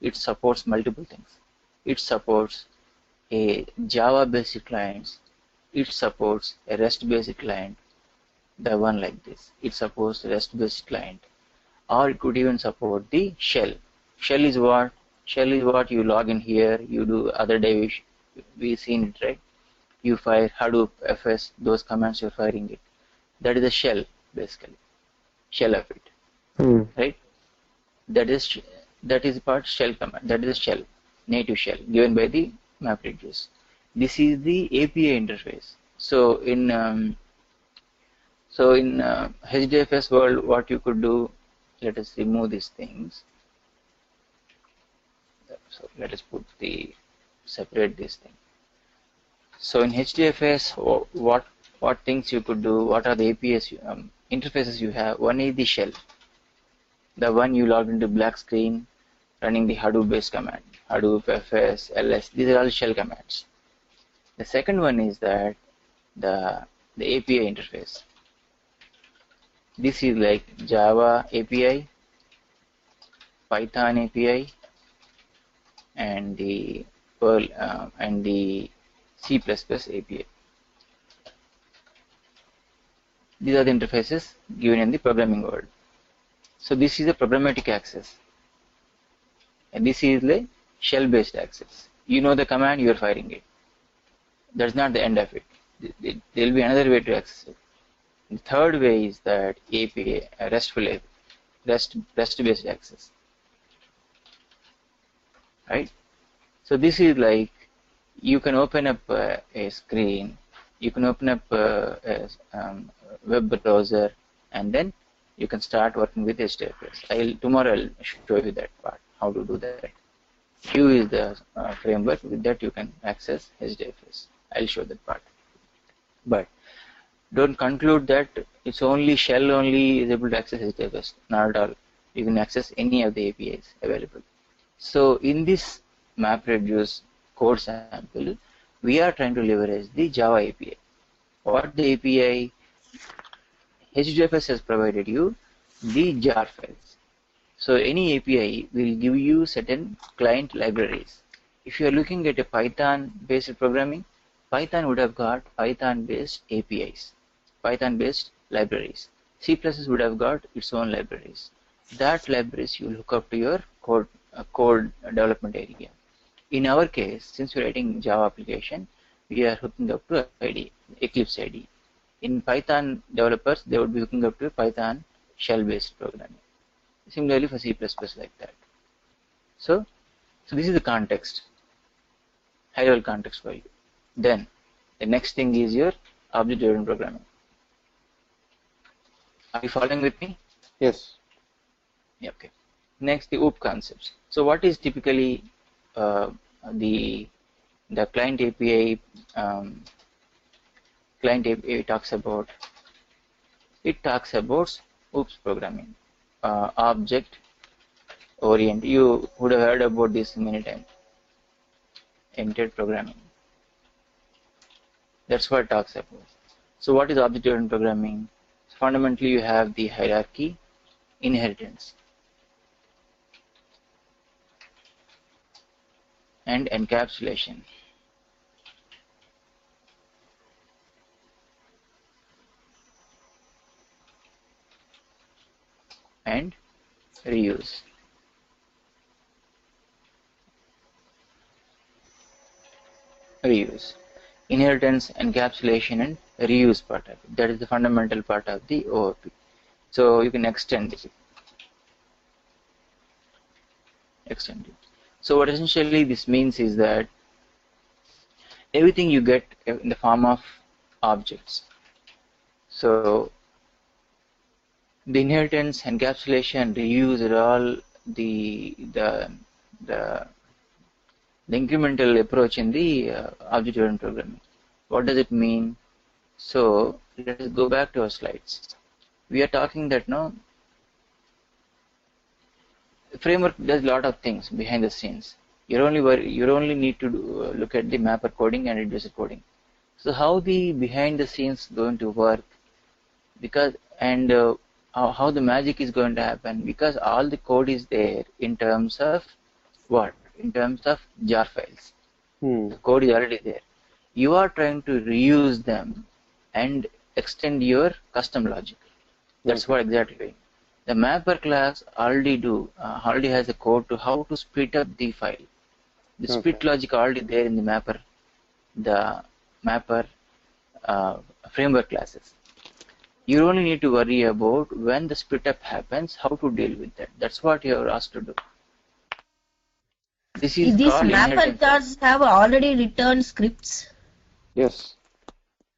A: It supports multiple things. It supports a Java-based clients. It supports a REST-based client, the one like this. It supports a REST-based client, or it could even support the shell. Shell is what? Shell is what you log in here. You do other day we seen it, right? You fire Hadoop, FS, those commands you're firing it. That is a shell basically. Shell of it, right? That is part shell command. That is a shell, native shell given by the MapReduce. This is the API interface. So in HDFS world, what you could do, let us remove these things. So let us separate this thing. So in HDFS, what things you could do? What are the APIs interfaces you have? One is the shell, the one you log into black screen, running the Hadoop based command, Hadoop, FS, LS. These are all shell commands. The second one is that the API interface. This is like Java API, Python API, and the Perl and the C++ API. These are the interfaces given in the programming world. So this is a programmatic access, and this is the shell-based access. You know the command, you are firing it. That's not the end of it. There will be another way to access it. The third way is that API, REST-based access, right? So this is like you can open up a screen, you can open up a web browser, and then you can start working with HDFS. Tomorrow I'll show you that part, how to do that. Q is the framework. With that you can access HDFS. I'll show that part. But don't conclude that it's only shell only is able to access HDFS. Not at all. You can access any of the APIs available. So in this MapReduce code sample, we are trying to leverage the Java API. What the API? HDFS has provided you the jar files. So any API will give you certain client libraries. If you are looking at a Python-based programming, Python would have got Python-based APIs, Python-based libraries. C++ would have got its own libraries. That libraries you hook up to your code development area. In our case, since we're writing Java application, we are hooking up to IDE, Eclipse IDE. In Python developers, they would be hooking up to Python shell-based programming. Similarly for C++ like that. So this is the context, high-level context for you. Then the next thing is your object-driven programming. Are you following with me?
B: Yes.
A: Yeah, okay. Next, the OOP concepts. So what is typically the client API? Client API talks about. It talks about OOPS programming, object oriented. You would have heard about this many times. Oriented programming. That's what it talks about. So what is object-oriented programming? Fundamentally, you have the hierarchy, inheritance, and encapsulation. And reuse. Reuse. Inheritance, encapsulation, and reuse part of it. That is the fundamental part of the OOP. So you can extend it. So what essentially this means is that everything you get in the form of objects. So the inheritance, encapsulation, reuse are all the incremental approach in the object-oriented programming. What does it mean? So let us go back to our slides. We are talking that now framework does a lot of things behind the scenes. You only need to look at the mapper coding and reducer coding. So how the behind the scenes going to work? Because and how the magic is going to happen? Because all the code is there in terms of what? In terms of jar files. The code is already there. You are trying to reuse them and extend your custom logic. That's what exactly doing. The mapper class already has a code to how to split up the file. The split logic already there in the mapper framework classes. You only need to worry about when the split up happens, how to deal with that. That's what you are asked to do. This is
C: These
A: called
C: mapper
A: inheritance.
C: cards have already written scripts.
B: Yes.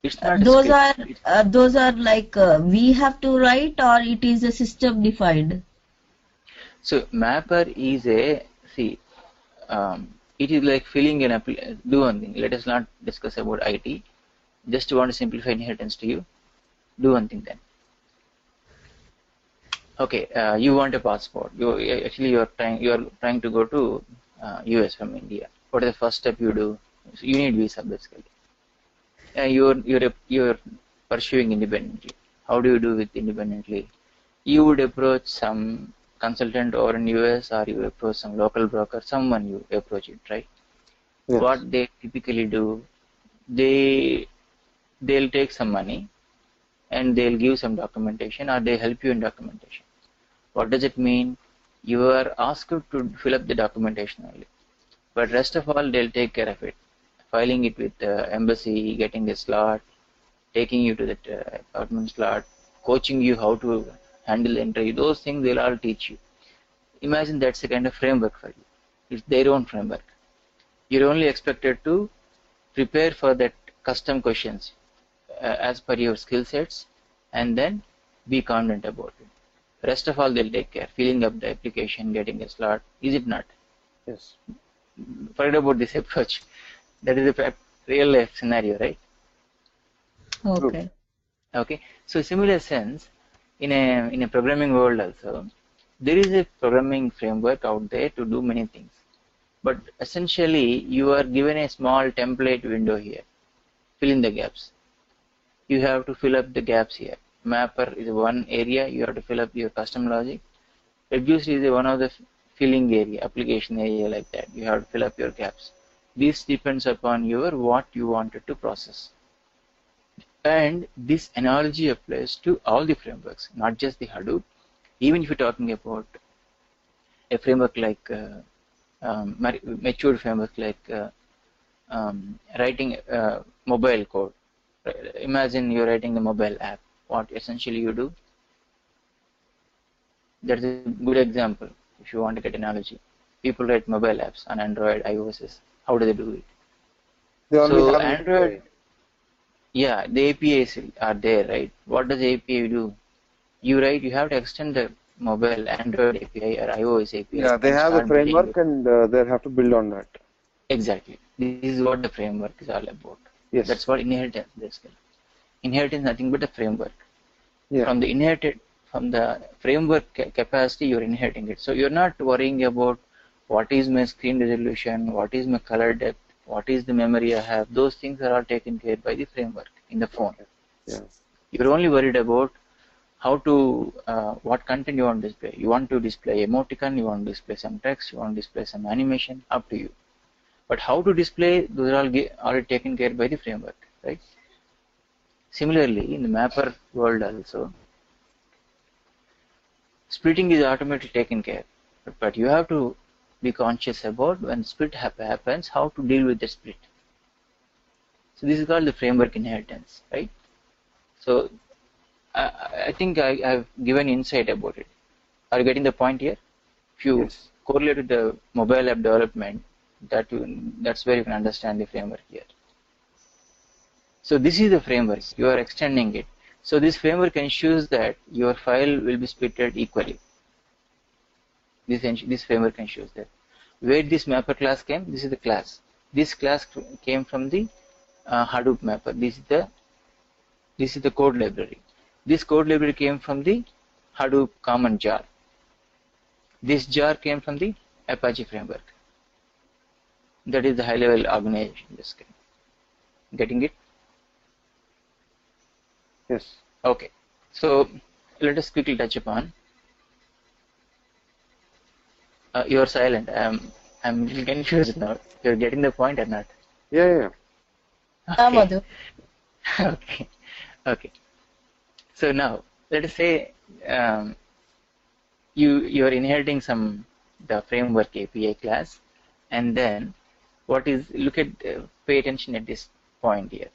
A: It's not
C: Those are like we have to write, or it is a system defined.
A: So mapper is it is like filling in do one thing. Let us not discuss about IT. Just want to simplify inheritance to you. Do one thing then. Okay, you want a passport. You are trying to go to US from India. What is the first step you do? So you need visa basically. You're pursuing independently. How do you do it independently? You would approach some consultant or in US, or you approach some local broker, someone you approach it, right?
B: Yes.
A: What they typically do, they'll take some money and they'll give some documentation, or they help you in documentation. What does it mean? You are asked to fill up the documentation only, but rest of all they'll take care of it, filing it with the embassy, getting the slot, taking you to the apartment slot, coaching you how to handle the interview. Those things they'll all teach you. Imagine that's a kind of framework for you. It's their own framework. You're only expected to prepare for that custom questions as per your skill sets, and then be confident about it. Rest of all they'll take care, filling up the application, getting a slot. Is it not?
B: Yes.
A: Forget about this approach. That is a real life scenario, right?
C: Okay.
A: Okay. So similar sense, in a programming world also, there is a programming framework out there to do many things. But essentially, you are given a small template window here. Fill in the gaps. You have to fill up the gaps here. Mapper is one area, you have to fill up your custom logic. Reducer is one of the filling area, application area like that. You have to fill up your gaps. This depends upon what you wanted to process. And this analogy applies to all the frameworks, not just the Hadoop. Even if you're talking about a framework like mature framework like writing mobile code. Imagine you're writing a mobile app. What essentially you do? That's a good example if you want to get analogy. People write mobile apps on Android, iOS. How do they do it?
B: They only
A: So
B: have
A: Android, yeah, the APIs are there, right? What does the API do? You have to extend the mobile Android API or iOS API.
B: Yeah, they
A: and
B: have a
A: start building
B: framework
A: it.
B: and they'll have to build on that.
A: Exactly. This is what the framework is all about.
B: Yes.
A: That's what inheritance is. Inheritance is nothing but a framework.
B: Yeah.
A: From the framework capacity, you're inheriting it. So you're not worrying about what is my screen resolution, what is my color depth, what is the memory I have. Those things are all taken care by the framework in the phone.
B: Yeah.
A: You're only worried about how to, what content you want to display. You want to display emoticon, you want to display some text, you want to display some animation, up to you. But how to display, those are all already taken care by the framework, right? Similarly, in the mapper world also, splitting is automatically taken care, but you have to be conscious about when split happens, how to deal with the split. So this is called the framework inheritance, right? So I think I've given insight about it. Are you getting the point here? If you
B: Yes.
A: correlate with the mobile app development, that's where you can understand the framework here. So this is the framework. You are extending it. So this framework ensures that your file will be splitted equally. This framework ensures that. Where this mapper class came, this is the class. This class came from the Hadoop mapper. This is the code library. This code library came from the Hadoop common jar. This jar came from the Apache framework. That is the high-level organization. Getting it?
B: Yes.
A: Okay. So let us quickly touch upon. You are silent. I'm a little confused now. You're getting the point or not?
B: Yeah.
C: Yeah, Madhu.
A: Okay. Okay. So now let us say you are inheriting the framework API class, and then pay attention at this point here.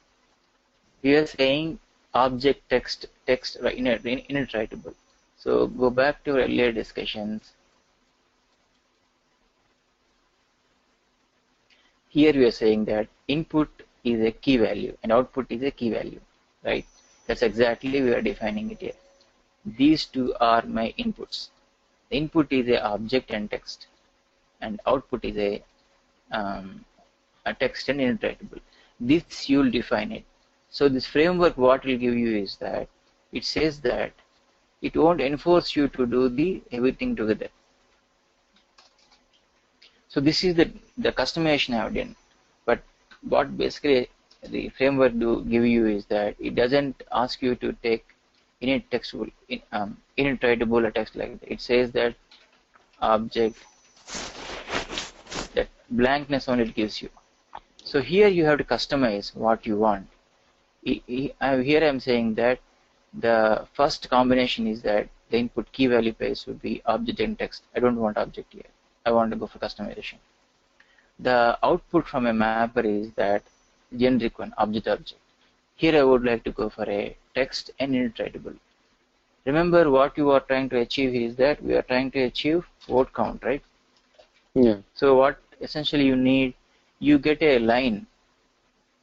A: We are saying object text right, init-writable. So go back to earlier discussions. Here we are saying that input is a key value and output is a key value, right? That's exactly we are defining it here. These two are my inputs. The input is a object and text, and output is a text and init-writable. This you'll define it. So this framework, what will give you is that it says that it won't enforce you to do everything together. So this is the customization I have done. But what basically the framework do give you is that it doesn't ask you to take init textable, init-writable a text like that. It says that object, that blankness only it gives you. So here you have to customize what you want. Here I'm saying that the first combination is that the input key value pairs would be object and text. I don't want object here. I want to go for customization. The output from a mapper is that generic one, object. Here I would like to go for a text and init-writable. Remember what you are trying to achieve is that we are trying to achieve word count, right?
B: Yeah.
A: So what essentially you need, you get a line.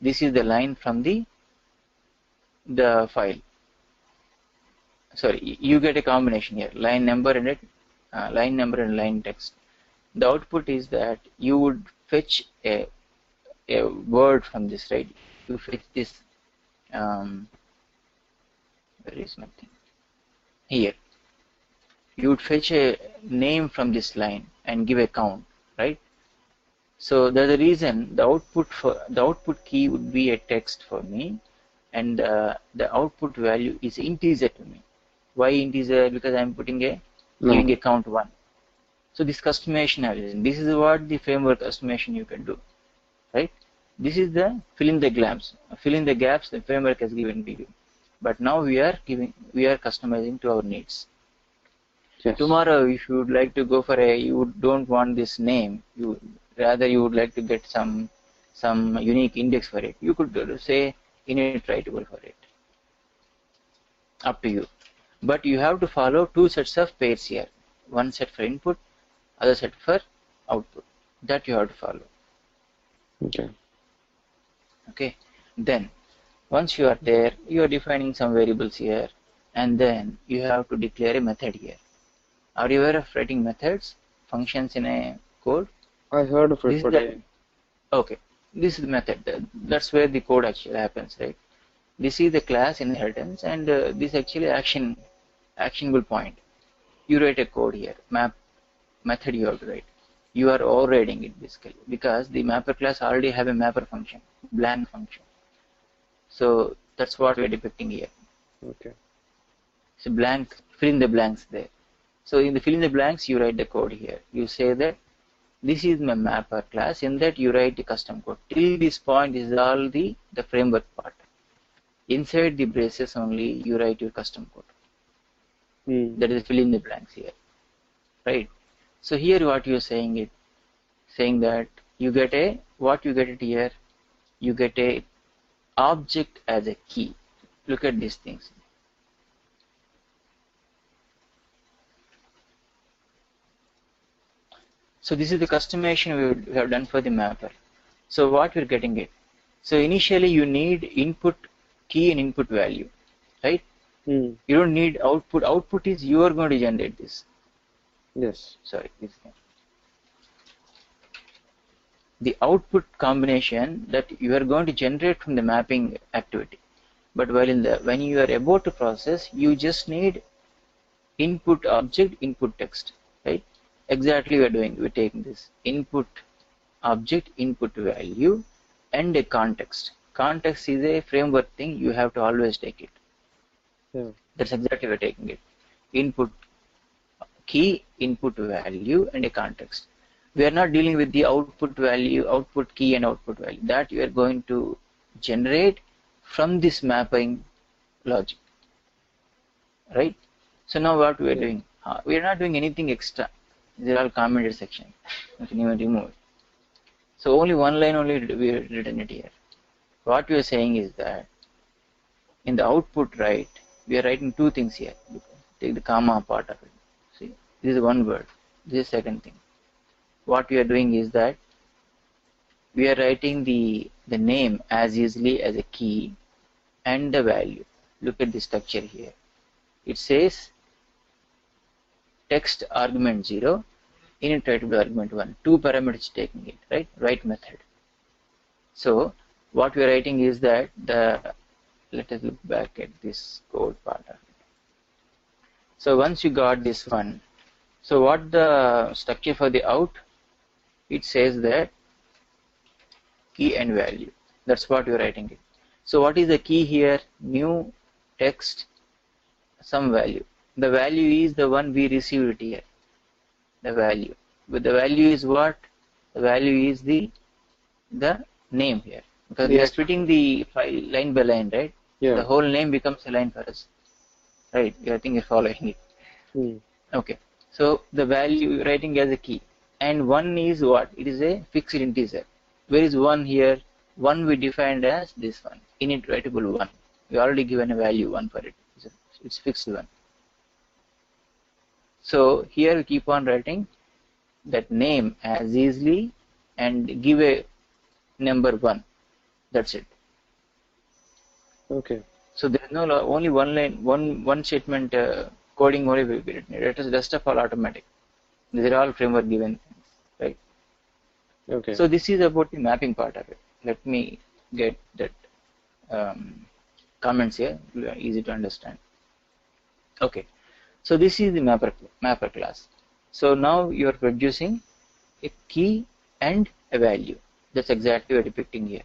A: This is the line from the file. Sorry, you get a combination here, line number and line text. The output is that you would fetch a word from this, right? You fetch this. Where is my thing? Here. You would fetch a name from this line and give a count, right? So that's the reason the output key would be a text for me, and the output value is integer to me. Why integer? Because I'm putting giving a count 1. So this customization I was using. This is what the framework customization you can do, right? This is the fill in the gaps. Fill in the gaps the framework has given to you. But now we are customizing to our needs.
B: Yes.
A: Tomorrow, if you would like to go for you don't want this name, you would like to get some unique index for it. You could say init-writable for it. Up to you. But you have to follow 2 sets of pairs here. One set for input, other set for output. That you have to follow. Okay. Then once you are there, you are defining some variables here, and then you have to declare a method here. Are you aware of writing methods, functions in a code?
B: I heard of it, but
A: okay. This is the method. That's where the code actually happens, right? This is the class inheritance, and this actually actionable point. You write a code here, method you have to write. You are overriding it basically because the mapper class already have a mapper function, blank function. So that's what we're depicting here.
B: Okay.
A: So blank, fill in the blanks there. So in the fill in the blanks, you write the code here. You say that this is my mapper class. In that you write the custom code. Till this point is all the framework part. Inside the braces only you write your custom code. That is fill in the blanks here, right? So here what you are saying that you get what you get it here. You get a object as a key. Look at these things. So this is the customization we have done for the mapper. So what we're getting it. So initially you need input key and input value, right? You don't need output. Output is you are going to generate this.
B: Yes.
A: Sorry, this thing. The output combination that you are going to generate from the mapping activity. But while when you are about to process, you just need input object, input text, right? Exactly we're taking this input object, input value, and a context. Context is a framework thing, you have to always take it.
B: Yeah.
A: That's exactly we're taking it. Input key, input value, and a context. We are not dealing with the output value, output key, and output value. That you are going to generate from this mapping logic, right? So now what we are doing? We are not doing anything extra. These are all commented section. You can even remove it. So only one line only we have written it here. What we are saying is that in the output, right, we are writing two things here. Take the comma part of it. See, this is one word. This is second thing. What we are doing is that we are writing the name as easily as a key and the value. Look at the structure here. It says text argument 0, init writable argument 1. Two parameters taking it, right? Write method. So what we are writing is that let us look back at this code part of it. So once you got this one, so what the structure for the out? It says that key and value. That's what you're writing it. So what is the key here? New text, some value. The value is the one we received here. The value. But the value is what? The value is the name here. Because we are splitting the file line by line, right?
B: Yeah.
A: The whole name becomes a line for us. Right? I think you're following it. Okay. So the value you're writing as a key. And one is what? It is a fixed integer. Where is one here? One we defined as this one. Init writable 1. We already given a value 1 for it. It's fixed 1. So here we keep on writing that name as easily and give a number 1. That's it.
B: Okay.
A: So there is no only one line, one statement coding only will be written. It is rest of all automatic. These are all framework given things, right?
B: Okay.
A: So this is about the mapping part of it. Let me get that comments here. Easy to understand. Okay. So this is the mapper class. So now you are producing a key and a value. That's exactly what we're depicting here.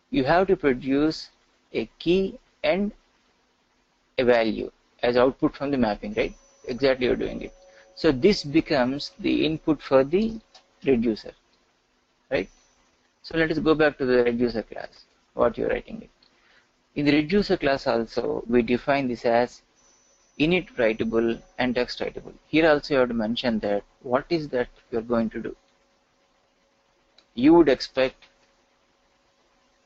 A: You have to produce a key and a value as output from the mapping, right? Exactly you're doing it. So this becomes the input for the reducer, right? So let us go back to the reducer class, what you're writing it. In the reducer class also, we define this as init writable and text writable. Here also you have to mention that what is that you're going to do. You would expect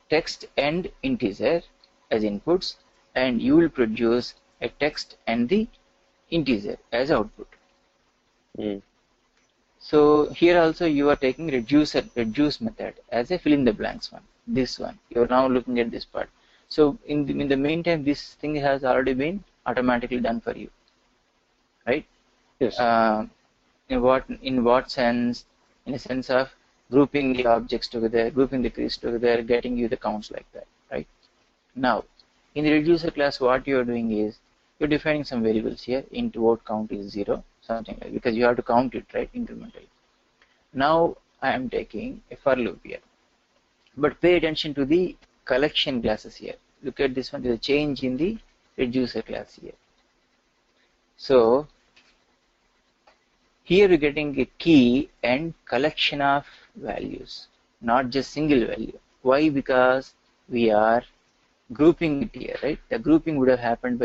A: text and integer as inputs, and you will produce a text and the integer as output. So here also you are taking reduce method as a fill in the blanks one. This one you are now looking at this part. So in the meantime, this thing has already been automatically done for you, right?
B: Yes.
A: In what sense? In a sense of grouping the objects together, grouping the keys together, getting you the counts like that, right? Now, in the reducer class, what you are doing is you're defining some variables here. Int vote count is 0, something like, because you have to count it, right, incrementally. Now I am taking a for loop here, but pay attention to the collection classes here. Look at this one. There's a change in the reducer class here. So here we're getting a key and collection of values, not just single value. Why? Because we are grouping it here, right? The grouping would have happened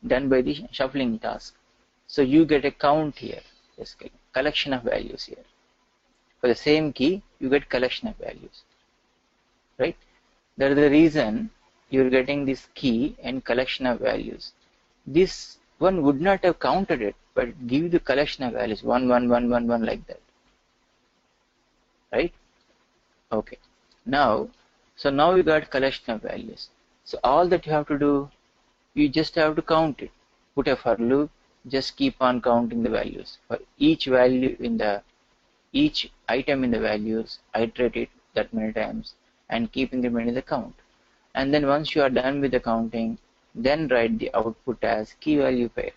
A: done by the shuffling task. So you get a count here, basically collection of values here. For the same key, you get collection of values, right? That is the reason you're getting this key and collection of values. This one would not have counted it, but give you the collection of values 1, 1, 1, 1, 1 like that, right? Okay. Now, so now you got collection of values. So all that you have to do, you just have to count it. Put a for loop, just keep on counting the values. For each value in each item in the values, iterate it that many times and keep incrementing the count. And then once you are done with the counting, then write the output as key value pair.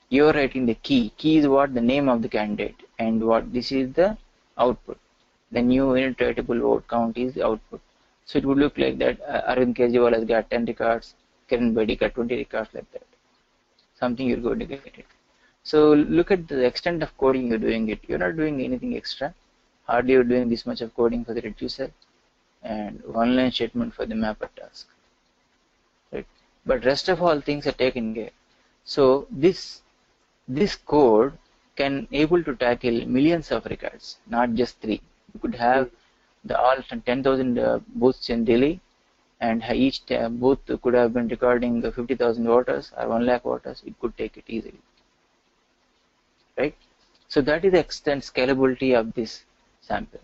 A: You're writing the key. Key is what? The name of the candidate, and what this is the output. The new iteratable word count is the output. So it would look like that Arvind Kejriwal has got 10 records, Kiran Bedi got 20 records, like that. Something you're going to get it. So look at the extent of coding you're doing it. You're not doing anything extra. Hardly you're doing this much of coding for the reducer and one line statement for the mapper task. Right? But rest of all things are taken care. So this code can able to tackle millions of records, not just 3. You could have the all 10,000 booths in Delhi, and each booth could have been recording 50,000 voters or 1 lakh voters. It could take it easily, right? So that is the extent scalability of this sample.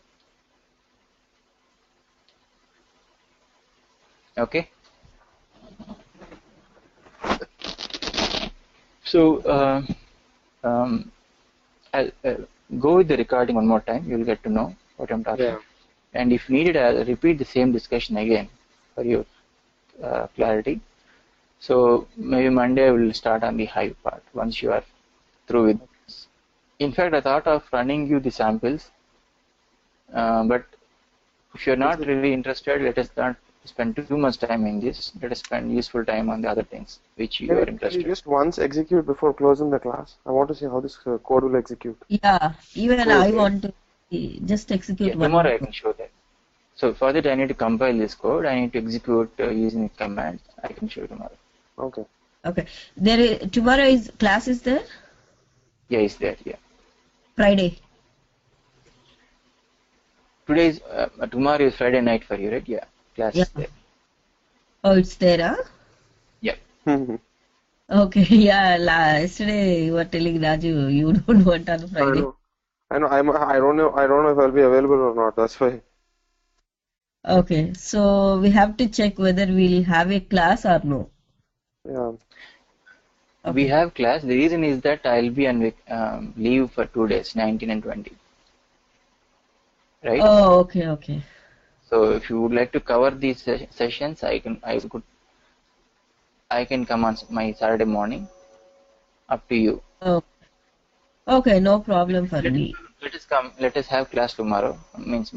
A: Okay. So I'll go with the recording one more time. You'll get to know what I'm talking about. And if needed, I'll repeat the same discussion again for your clarity. So maybe Monday I will start on the Hive part once you are through with this. In fact, I thought of running you the samples, but if you're not really interested, let us not spend too much time in this. Let us spend useful time on the other things which you are interested in.
B: Can you just once execute before closing the class? I want to see how this code will execute.
C: Yeah, even I want to just execute one.
A: Tomorrow I can show that. So for that I need to compile this code. I need to execute using a command. I can show you tomorrow.
B: Okay.
C: Okay. Tomorrow is class is there?
A: Yeah, it's there. Yeah.
C: Friday.
A: Tomorrow is Friday night for you, right? Yeah. Class is there.
C: Oh, it's there, huh?
A: Yeah.
C: Okay. Yeah. Yesterday you were telling Raju you don't want on Friday.
B: I know. I don't know if I'll be available or not. That's why.
C: Okay. So we have to check whether we'll have a class or no.
B: Yeah.
C: Okay.
A: We have class. The reason is that I'll be on leave for 2 days, 19 and 20. Right?
C: Oh, okay.
A: So if you would like to cover these sessions, I can come on my Saturday morning. Up to you.
C: Oh. Okay, no problem for me.
A: Let us have class tomorrow. Means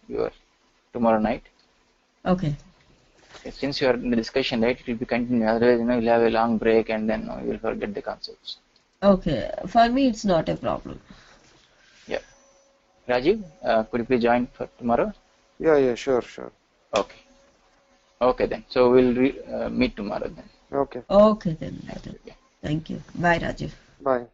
A: your tomorrow night.
C: Okay.
A: Since you are in the discussion, right, it will be continued. Otherwise, you'll have a long break and then you'll forget the concepts.
C: Okay. For me, it's not a problem.
A: Yeah. Rajiv, could you please join for tomorrow?
B: Yeah, sure.
A: Okay. Okay then. So we'll meet tomorrow then.
B: Okay.
C: Okay then. Thank you. Bye, Rajiv.
B: Bye.